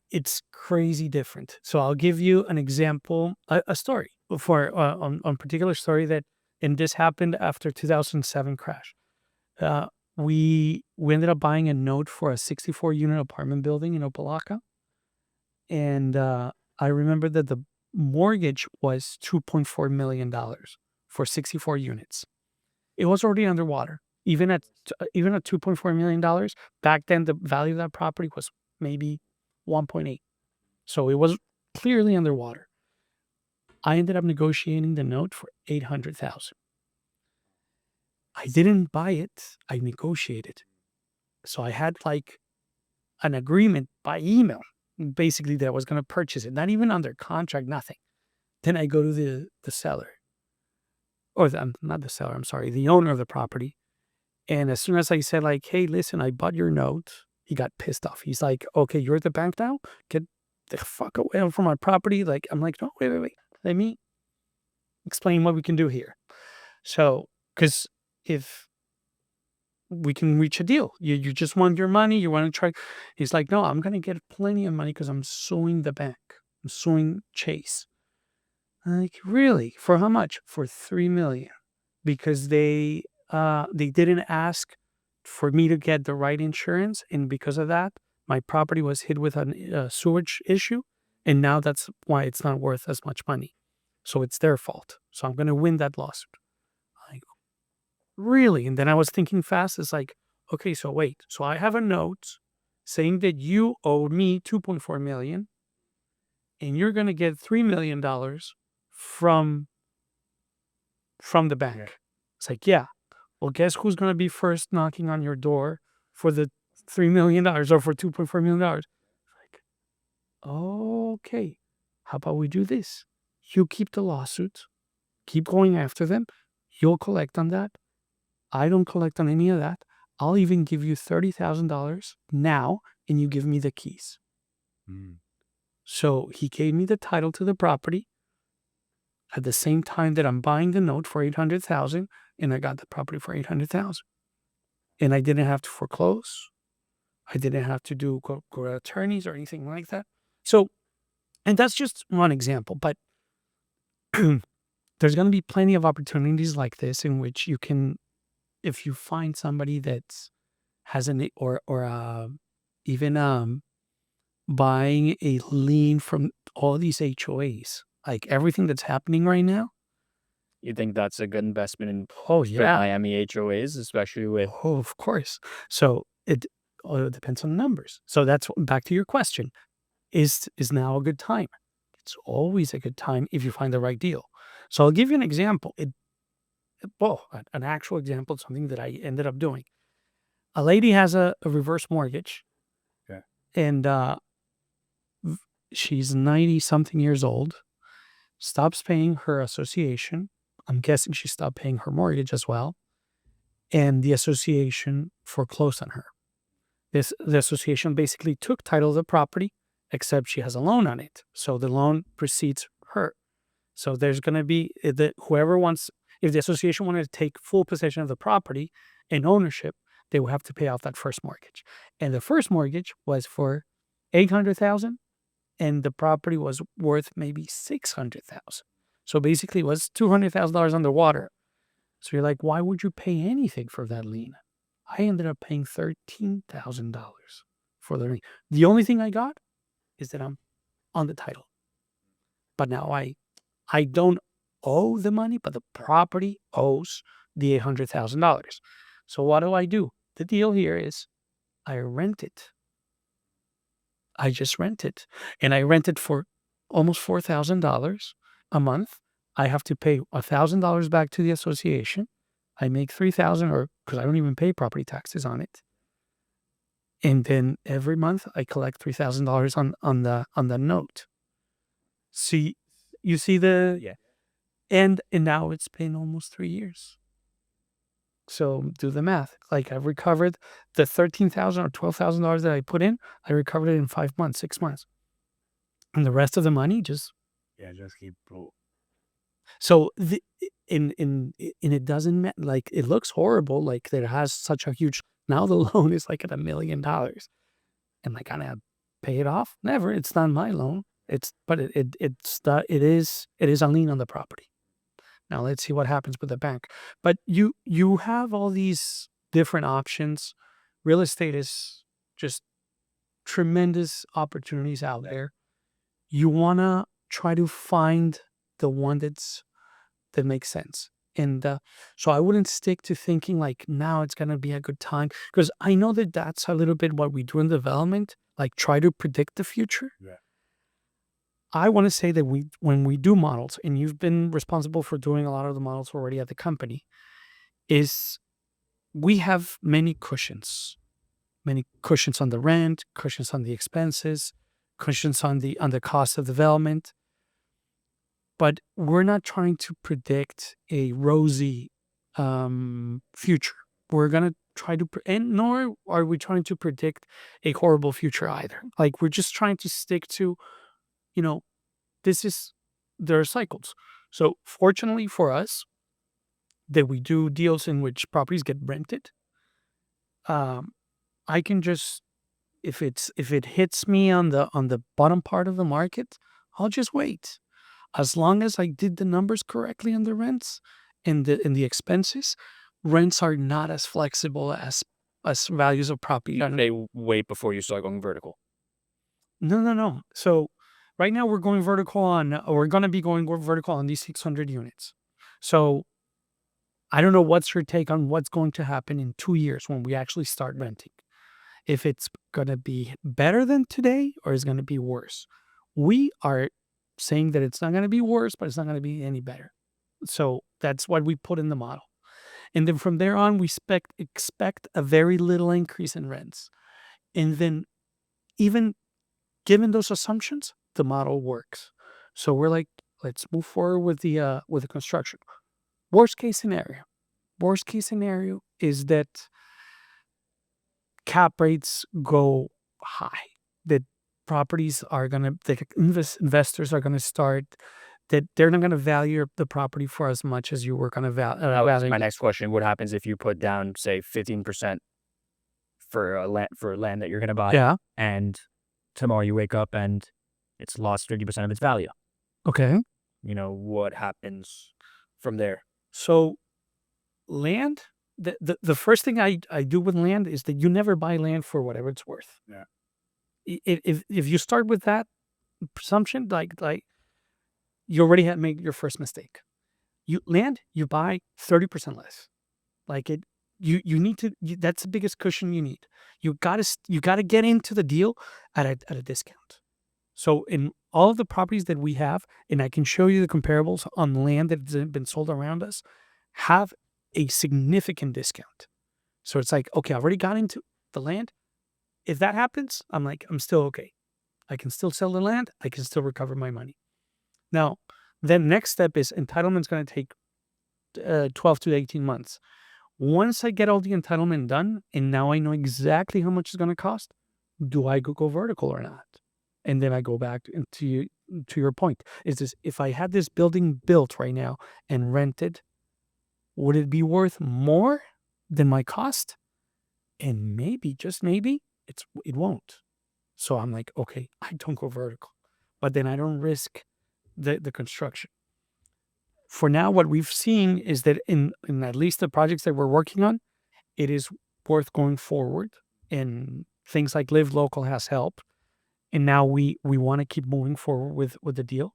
It's crazy different. So I'll give you an example, a story for on particular story that, and this happened after 2007 crash. We ended up buying a note for a 64 unit apartment building in Opelika, and I remember that the mortgage was $2.4 million for 64 units. It was already underwater. Even at $2.4 million back then, the value of that property was maybe 1.8. So it was clearly underwater. I ended up negotiating the note for $800,000. I didn't buy it. I negotiated. So I had like an agreement by email, basically, that I was going to purchase it, not even under contract, nothing. Then I go to the seller, or not the seller, I'm sorry, the owner of the property. And as soon as I said like, hey, listen, I bought your note, he got pissed off. He's like, okay, you're at the bank now? Get the fuck away from my property. Like, I'm like, no, wait. Let me explain what we can do here. So, because if we can reach a deal, you just want your money, you want to try. He's like, no, I'm going to get plenty of money because I'm suing the bank. I'm suing Chase. I'm like, really? For how much? For $3 million. Because they didn't ask for me to get the right insurance, and because of that, my property was hit with a sewage issue, and now that's why it's not worth as much money. So it's their fault. So I'm going to win that lawsuit. Like, really? And then I was thinking fast. It's like, okay, so wait. So I have a note saying that you owe me $2.4 million, and you're going to get $3 million from the bank. Yeah. It's like, yeah. Well, guess who's going to be first knocking on your door for the $3 million or for $2.4 million? Like, okay, how about we do this? You keep the lawsuit, keep going after them. You'll collect on that. I don't collect on any of that. I'll even give you $30,000 now, and you give me the keys. So he gave me the title to the property at the same time that I'm buying the note for $800,000, and I got the property for $800,000. And I didn't have to foreclose. I didn't have to go to attorneys or anything like that. So, and that's just one example, but there's going to be plenty of opportunities like this in which you can, if you find somebody that has even buying a lien from all these HOAs, like everything that's happening right now. You think that's a good investment in Miami HOAs, especially with... Oh, of course. So it depends on numbers. So that's back to your question. Is now a good time? It's always a good time if you find the right deal. So I'll give you an example. An actual example of something that I ended up doing. A lady has a reverse mortgage. Okay. And she's 90-something years old, stops paying her association. I'm guessing she stopped paying her mortgage as well. And the association foreclosed on her. The association basically took title of the property, except she has a loan on it. So the loan precedes her. So there's going to be whoever wants, if the association wanted to take full possession of the property and ownership, they would have to pay off that first mortgage. And the first mortgage was for $800,000, and the property was worth maybe $600,000. So basically, it was $200,000 underwater. So you're like, why would you pay anything for that lien? I ended up paying $13,000 for the lien. The only thing I got is that I'm on the title. But now I don't owe the money, but the property owes the $800,000. So what do? The deal here is I rent it. I just rent it. And I rent it for almost $4,000 a month. I have to pay $1,000 back to the association. I make $3,000, or because I don't even pay property taxes on it. And then every month I collect $3,000 on the note. See, you see the Yeah. and now it's been almost 3 years. So do the math. Like I've recovered the $13,000 or $12,000 that I put in. I recovered it in 5 months, 6 months, and the rest of the money just keep so in it doesn't like it looks horrible. Like it has such a huge now the loan is like at $1 million. Am I gonna pay it off? Never. It's not my loan. It's it is a lien on the property. Now let's see what happens with the bank. But you have all these different options. Real estate is just tremendous opportunities out there. You wanna try to find the one that makes sense. And so I wouldn't stick to thinking like now it's gonna be a good time, because I know that that's a little bit what we do in development. Like try to predict the future. Yeah. I want to say that when we do models, and you've been responsible for doing a lot of the models already at the company, is we have many cushions on the rent, cushions on the expenses, cushions on the cost of development. But we're not trying to predict a rosy future. We're gonna try to, and nor are we trying to predict a horrible future either. Like we're just trying to stick to, you know, there are cycles. So fortunately for us, that we do deals in which properties get rented. I can just, if it hits me on the bottom part of the market, I'll just wait. As long as I did the numbers correctly on the rents and the expenses, rents are not as flexible as values of property. They wait before you start going vertical. No. So right now we're going we're going to be going vertical on these 600 units. So I don't know what's your take on what's going to happen in 2 years when we actually start renting. If it's going to be better than today or is going to be worse. We are saying that it's not going to be worse, but it's not going to be any better. So that's what we put in the model. And then from there on, we expect a very little increase in rents. And then even given those assumptions, the model works. So we're like, let's move forward with the construction. Worst case scenario is that cap rates go high. That properties are gonna, the investors are gonna start, that they're not gonna value the property for as much as you were gonna value. My next question: what happens if you put down, say, 15% for land that you're going to buy? Yeah. And tomorrow you wake up and it's lost 30% of its value. Okay. What happens from there? So land, the first thing I do with land is that you never buy land for whatever it's worth. Yeah. If you start with that presumption, like you already have made your first mistake. You buy 30% less. Like you need to. That's the biggest cushion you need. You gotta get into the deal at a discount. So in all of the properties that we have, and I can show you the comparables on land that's been sold around us, have a significant discount. So it's like, okay, I already got into the land. If that happens, I'm still okay. I can still sell the land. I can still recover my money. Now, then next step is entitlement's going to take 12 to 18 months. Once I get all the entitlement done, and now I know exactly how much it's going to cost, do I go vertical or not? And then I go back to your point. Is this, if I had this building built right now and rented, would it be worth more than my cost? And maybe, just maybe, it won't. So I'm like, okay, I don't go vertical, but then I don't risk the construction. For now, what we've seen is that in at least the projects that we're working on, it is worth going forward. And things like Live Local has helped. And now we want to keep moving forward with the deal.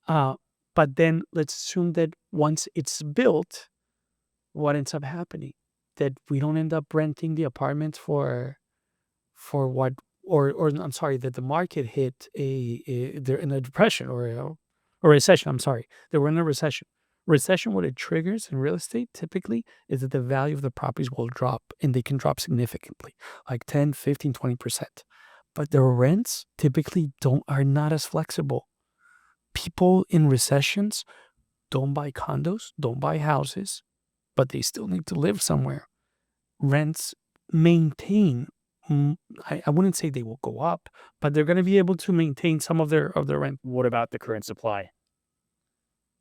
But then let's assume that once it's built, what ends up happening? That we don't end up renting the apartments for what, or I'm sorry, that the market hit they're in a depression or a recession. I'm sorry, they were in a recession. Recession, what it triggers in real estate typically is that the value of the properties will drop, and they can drop significantly, like 10, 15, 20%. But the rents typically are not as flexible. People in recessions don't buy condos, don't buy houses, but they still need to live somewhere. Rents maintain. I wouldn't say they will go up, but they're going to be able to maintain some of their rent. What about the current supply?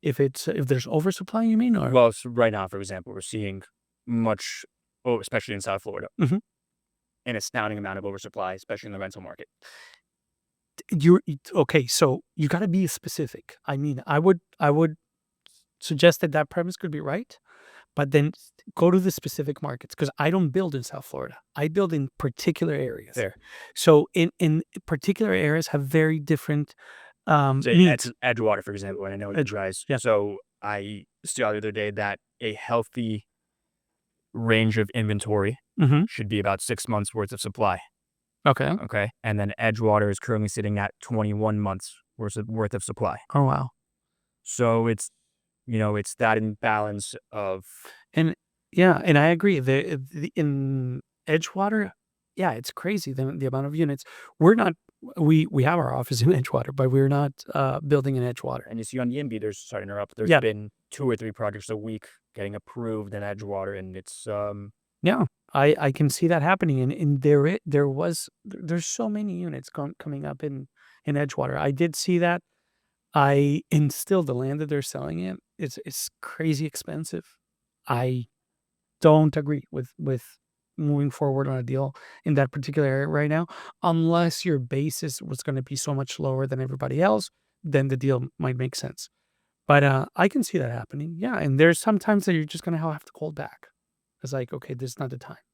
If there's oversupply, you mean, or Well, so right now, for example, we're seeing much, especially in South Florida, Mhm. an astounding amount of oversupply, especially in the rental market. okay? So you got to be specific. I mean, I would suggest that premise could be right, but then go to the specific markets, because I don't build in South Florida. I build in particular areas. There. So in particular areas have very different Say needs. Edgewater, for example, and I know you guys. yeah. So I saw the other day that a healthy range of inventory Mhm. should be about 6 months worth of supply. Okay. Okay. And then Edgewater is currently sitting at 21 months worth of supply. Oh, wow. So it's, it's that imbalance of, And yeah, and I agree. In Edgewater, yeah, it's crazy the amount of units. We're not. We have our office in Edgewater, but we're not building in Edgewater. and you see on the IMB, sorry to interrupt, there's Yeah. been 2 or 3 projects a week getting approved in Edgewater, and it's, Yeah, I can see that happening, and there's so many units coming up in Edgewater. I did see that. And still the land that they're selling it, it's crazy expensive. I don't agree with moving forward on a deal in that particular area right now, unless your basis was going to be so much lower than everybody else. Then the deal might make sense. But I can see that happening. Yeah, and there's sometimes that you're just going to have to hold back. It's like, okay, this is not the time,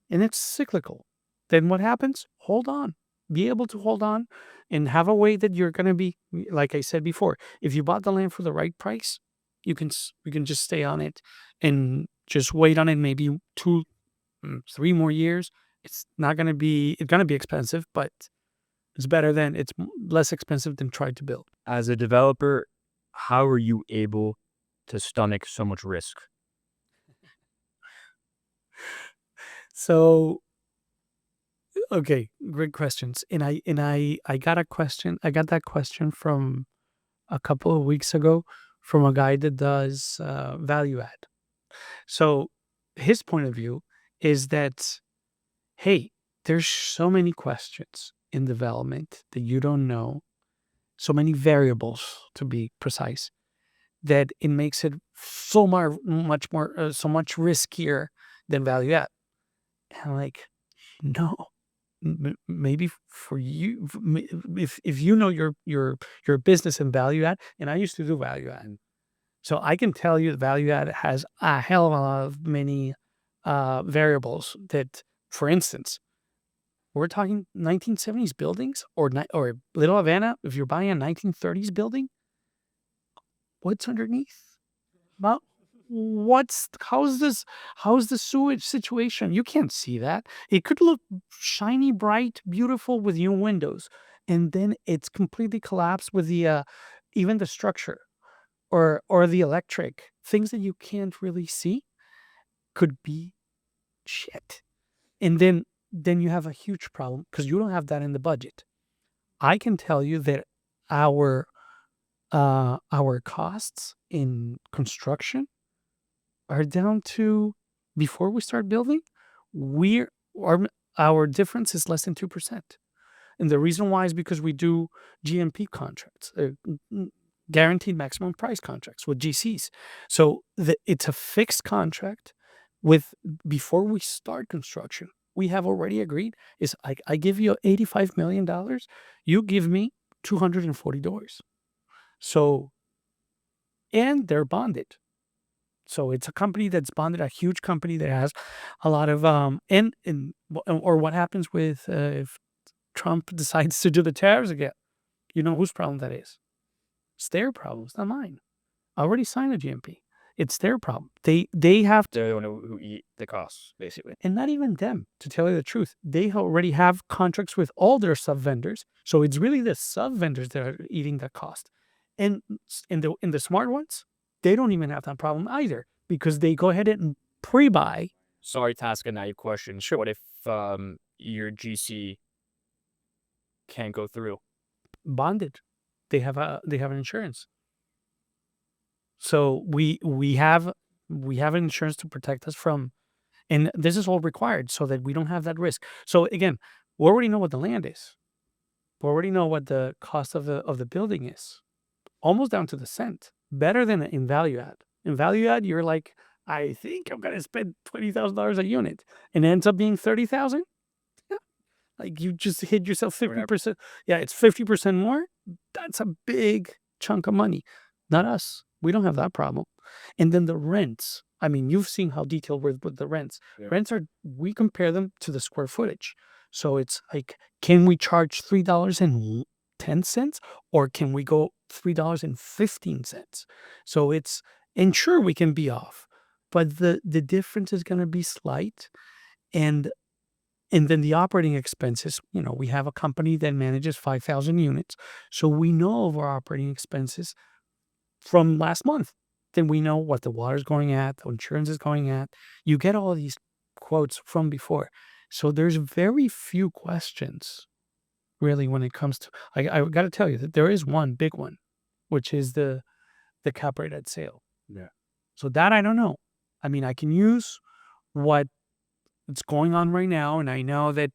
and it's cyclical. Then what happens? Hold on. Be able to hold on and have a way that you're going to be, like I said before, if you bought the land for the right price, you can just stay on it and just wait on it maybe 2, 3 more years. It's going to be expensive, but it's less expensive than trying to build. as a developer, how are you able to stomach so much risk? So, okay, great questions. And I got that question from a couple of weeks ago from a guy that does value add. So his point of view is that, hey, there's so many questions in development that you don't know, so many variables to be precise, that it makes it so much more, so much riskier than value add. And I'm like, no, maybe for you, if you know your business and value add, and I used to do value add, so I can tell you the value add has a hell of a lot of many variables. That, for instance, we're talking 1970s buildings or Little Havana. If you're buying a 1930s building, what's underneath? Well, how's the sewage situation? You can't see that. It could look shiny, bright, beautiful with new windows, and then it's completely collapsed with the even the structure or the electric. Things that you can't really see could be shit. And then you have a huge problem because you don't have that in the budget. I can tell you that our costs in construction are down to, before we start building, we're our difference is less than 2%. And the reason why is because we do GMP contracts, guaranteed maximum price contracts with GCs. So it's a fixed contract with, before we start construction, we have already agreed is I give you $85 million, you give me $240. So, and they're bonded. So it's a company that's bonded, a huge company that has a lot of or what happens with if Trump decides to do the tariffs again, you know whose problem that is? It's their problem. It's not mine. I already signed a GMP. It's their problem. They have to, They're the one who eat the costs, basically. and not even them, to tell you the truth. They already have contracts with all their sub-vendors. So it's really the sub-vendors that are eating that cost. And in the smart ones, they don't even have that problem either, because they go ahead and pre-buy. Sorry to ask a naive question. Sure. What if your GC can't go through? Bonded. They have an insurance. So we have an insurance to protect us from, and this is all required so that we don't have that risk. So again, we already know what the land is. We already know what the cost of the building is, almost down to the cent. Better than in value add. In value add, you're like, I think I'm gonna spend $20,000 a unit, and it ends up being 30,000. Like you just hit yourself 50%. Yeah, it's 50% more. That's a big chunk of money. Not us. We don't have that problem. And then the rents. I mean, you've seen how detailed we're with the rents. Yeah. Rents we compare them to the square footage. So it's like, can we charge $3.10 or can we go $3.15? So and sure, we can be off, but the difference is going to be slight. And then the operating expenses, we have a company that manages 5,000 units. So we know of our operating expenses from last month. Then we know what the water's going at, the insurance is going at. You get all these quotes from before. So there's very few questions, really, when it comes to, I got to tell you that there is one big one, which is the cap rate at sale. Yeah. So that I don't know. I mean, I can use what it's going on right now, and I know that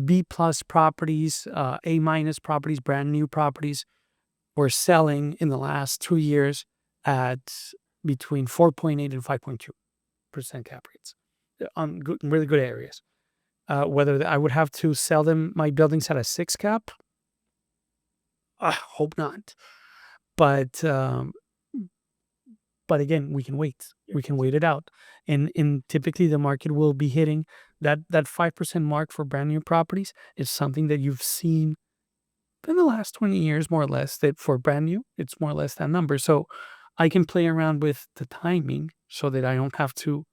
B+ properties, A- properties, brand new properties, were selling in the last 2 years at between 4.8 and 5.2% cap rates on really good areas. Whether I would have to sell my buildings at a 6 cap, I hope not. But again, we can wait. We can wait it out. And typically the market will be hitting that 5% mark for brand new properties is something that you've seen in the last 20 years, more or less, that for brand new, it's more or less that number. So I can play around with the timing so that I don't have to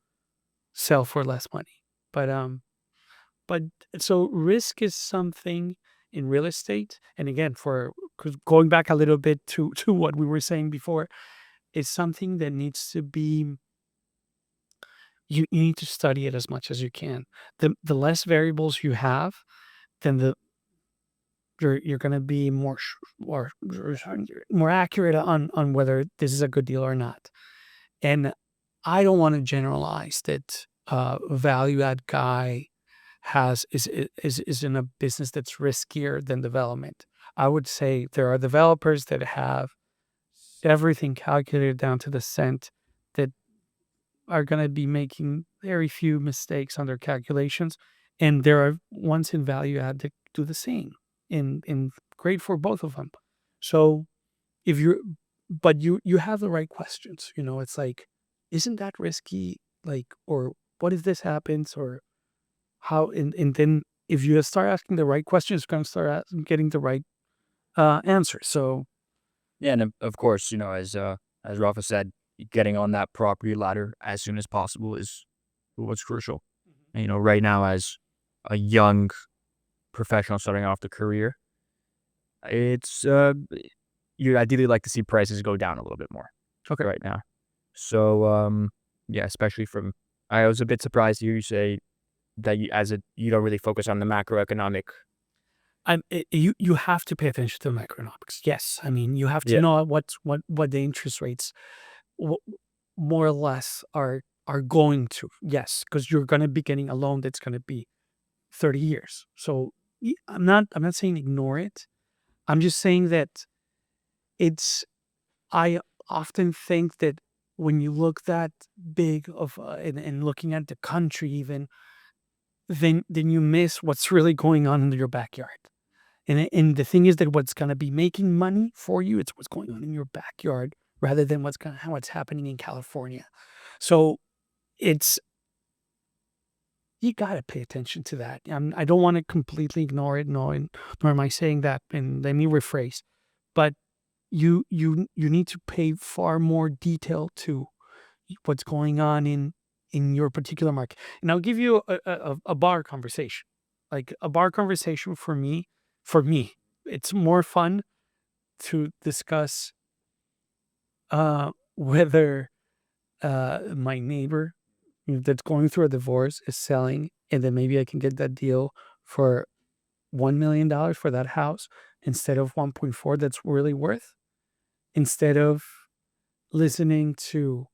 sell for less money. But so risk is something in real estate. And again, because going back a little bit to what we were saying before, is something that needs to be, you need to study it as much as you can. The less variables you have, then you're going to be more accurate on whether this is a good deal or not. And I don't want to generalize that value add guy is in a business that's riskier than development. I would say there are developers that have everything calculated down to the cent that are going to be making very few mistakes on their calculations, and there are ones in value add that do the same. In great for both of them. So but you have the right questions. It's like, isn't that risky? Like, or what if this happens? Or how? And then if you start asking the right questions, you're going to start getting the right answers. So yeah, and of course, as Rafa said, getting on that property ladder as soon as possible is what's crucial. And, right now, as a young professional starting off the career, it's you ideally like to see prices go down a little bit more. Okay. Right now. So yeah, especially I was a bit surprised to hear you say that you don't really focus on the macroeconomic. You have to pay attention to macroeconomics. Yes, I mean you have to know what the interest rates more or less are going to. Yes, because you're going to be getting a loan that's going to be 30 years. So I'm not saying ignore it. I'm just saying that I often think that when you look that big of and looking at the country even, then you miss what's really going on in your backyard. And the thing is that what's going to be making money for you, it's what's going on in your backyard rather than what's happening in California. So you got to pay attention to that. I don't want to completely ignore it, nor am I saying that, and let me rephrase. But you need to pay far more detail to what's going on in your particular market. And I'll give you a bar conversation. Like a bar conversation for me, it's more fun to discuss whether my neighbor that's going through a divorce is selling, and then maybe I can get that deal for $1 million for that house instead of 1.4 that's really worth, instead of listening to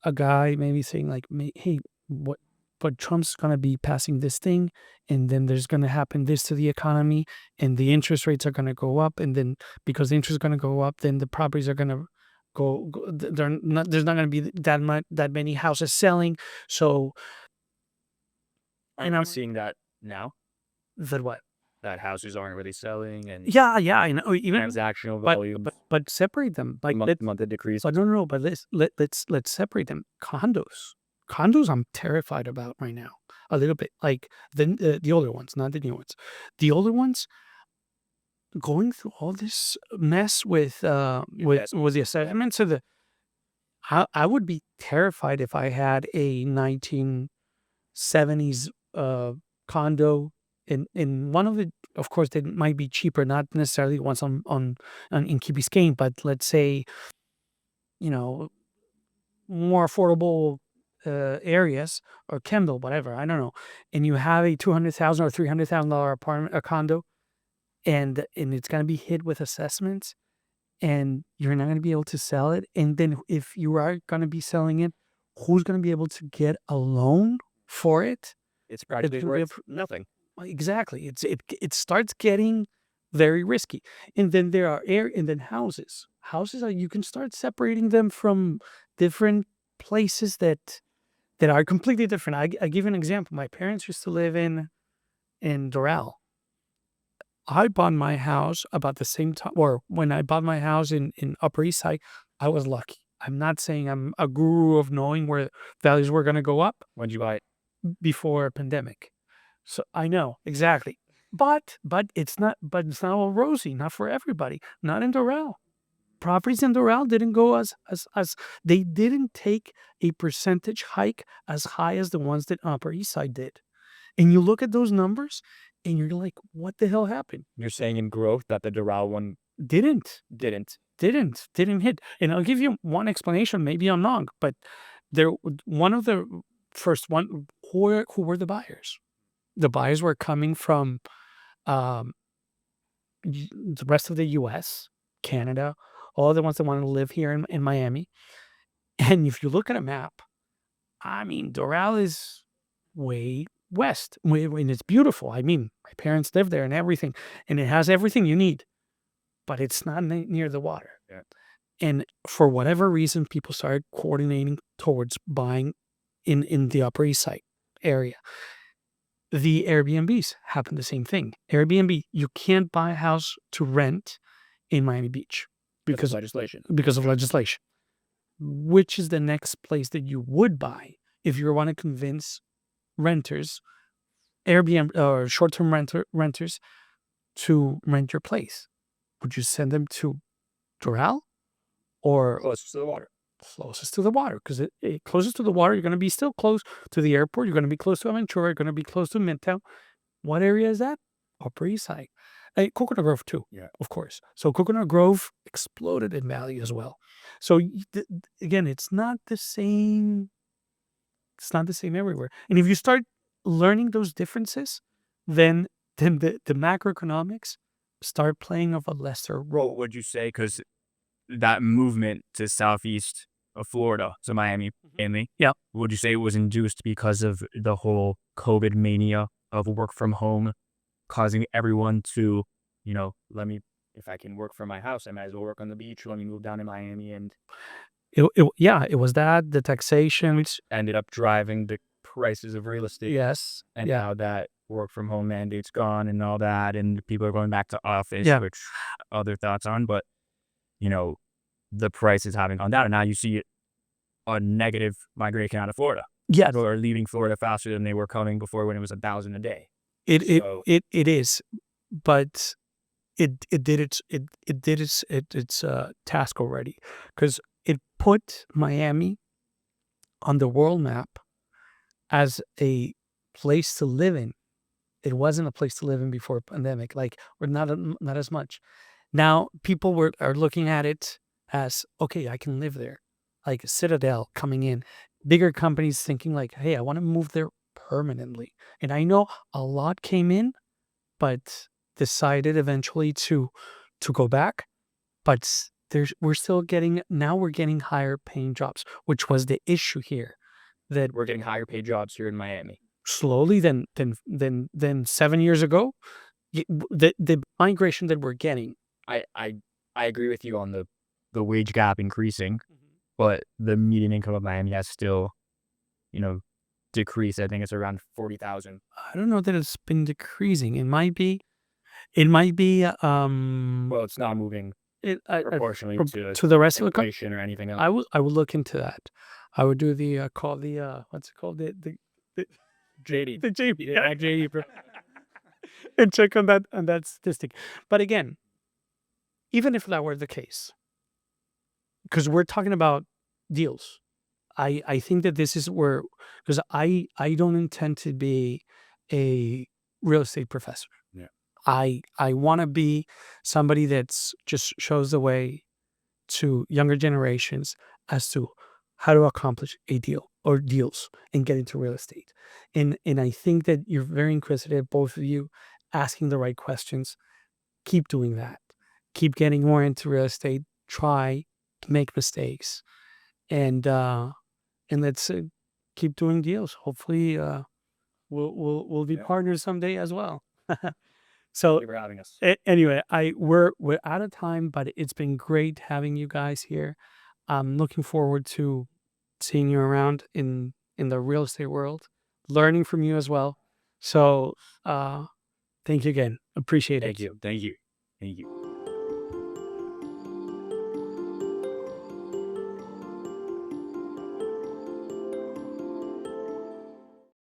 a guy maybe saying like, hey, what, but Trump's going to be passing this thing, and then there's going to happen this to the economy, and the interest rates are going to go up, and then because the interest is going to go up, then the properties are going to there's not going to be that many houses selling. So, and I'm seeing that now. that what? That houses aren't really selling, and Yeah, I know. Even transactional volume, but separate them. Like month decrease. I don't know, but let's separate them. Condos, I'm terrified about right now. A little bit, like the older ones, not the new ones. The older ones going through all this mess with the assessments of the. I would be terrified if I had a 1970s condo in one of the. Of course, they might be cheaper, not necessarily ones in Key Biscayne, but let's say, more affordable areas, or Kendall, whatever, I don't know. And you have a $200,000 or $300,000 apartment, a condo, and it's gonna be hit with assessments, and you're not gonna be able to sell it. And then if you are gonna be selling it, who's gonna be able to get a loan for it? It's practically worth nothing. Exactly. It starts getting very risky. And then there are and then houses. Houses are, you can start separating them from different places that are completely different. I give you an example. My parents used to live in Doral. I bought my house about the same time, or when I bought my house in Upper East Side, I was lucky. I'm not saying I'm a guru of knowing where values were going to go up. When did you buy it? Before pandemic. So I know exactly, but it's not all rosy. Not for everybody. Not in Doral. Properties in Doral didn't go as they didn't take a percentage hike as high as the ones that Upper East Side did. And you look at those numbers, and you're like, what the hell happened? You're saying in growth that the Doral one Didn't hit. And I'll give you one explanation. Maybe I'm wrong, but one of the first one, who were the buyers? The buyers were coming from the rest of the U.S., Canada, all the ones that wanted to live here in Miami. And if you look at a map, I mean, Doral is way west, and it's beautiful. I mean, my parents live there and everything, and it has everything you need, but it's not near the water. Yeah. And for whatever reason, people started coordinating towards buying in the Upper East Side area. The Airbnbs happen the same thing. Airbnb, you can't buy a house to rent in Miami Beach because of legislation. Which is the next place that you would buy if you want to convince renters, Airbnb or short-term renters, to rent your place? Would you send them to Doral or closest to the water? Closest to the water, because it closest to the water, you're going to be still close to the airport. You're going to be close to Aventura. You're going to be close to Midtown. What area is that? Upper East Side. Coconut Grove too, Yeah, of course. So Coconut Grove exploded in value as well. So again, it's not the same. It's not the same everywhere. And if you start learning those differences, then the macroeconomics start playing of a lesser role. what would you say? Because that movement to southeast of Florida, so Miami mainly, Yeah. would you say it was induced because of the whole COVID mania of work from home, causing everyone to, if I can work from my house, I might as well work on the beach. Let me move down to Miami, and It was that, the taxation, which ended up driving the prices of real estate. yes, And yeah, now that work from home mandate's gone and all that, and people are going back to office, Yeah. which other thoughts on, but the prices having gone down, and now you see a negative migration out of Florida. yeah. People are leaving Florida faster than they were coming before, when it was 1,000 a day. It So- is, but it did its task already, because it put Miami on the world map as a place to live in. It wasn't a place to live in before pandemic, or not as much. Now people are looking at it as, okay, I can live there. Like Citadel coming in, bigger companies thinking like, hey, I want to move there permanently. And I know a lot came in, but decided eventually to go back. But we're still getting higher paying jobs, which was the issue here. That We're getting higher paid jobs here in Miami. slowly than 7 years ago, the migration that we're getting. I agree with you on the wage gap increasing, but the median income of Miami has still, decreased. I think it's around 40,000. I don't know that it's been decreasing. It might be. Well, it's not moving proportionally to the rest of the country. inflation or anything else. I would look into that. I would do the what's it called, the JD. the JD, yeah, JD, and check on that statistic. But again, even if that were the case, because we're talking about deals, I think that this is where, because I don't intend to be a real estate professor. Yeah. I want to be somebody that's just shows the way to younger generations as to how to accomplish a deal or deals and get into real estate. And I think that you're very inquisitive, both of you, asking the right questions. Keep doing that. Keep getting more into real estate. Try, make mistakes, and let's keep doing deals. Hopefully, we'll be partners someday as well. So Thank you for having us. anyway, we're out of time, but it's been great having you guys here. I'm looking forward to seeing you around in the real estate world, learning from you as well. So thank you again. Appreciate it. Thank you. Thank you. Thank you.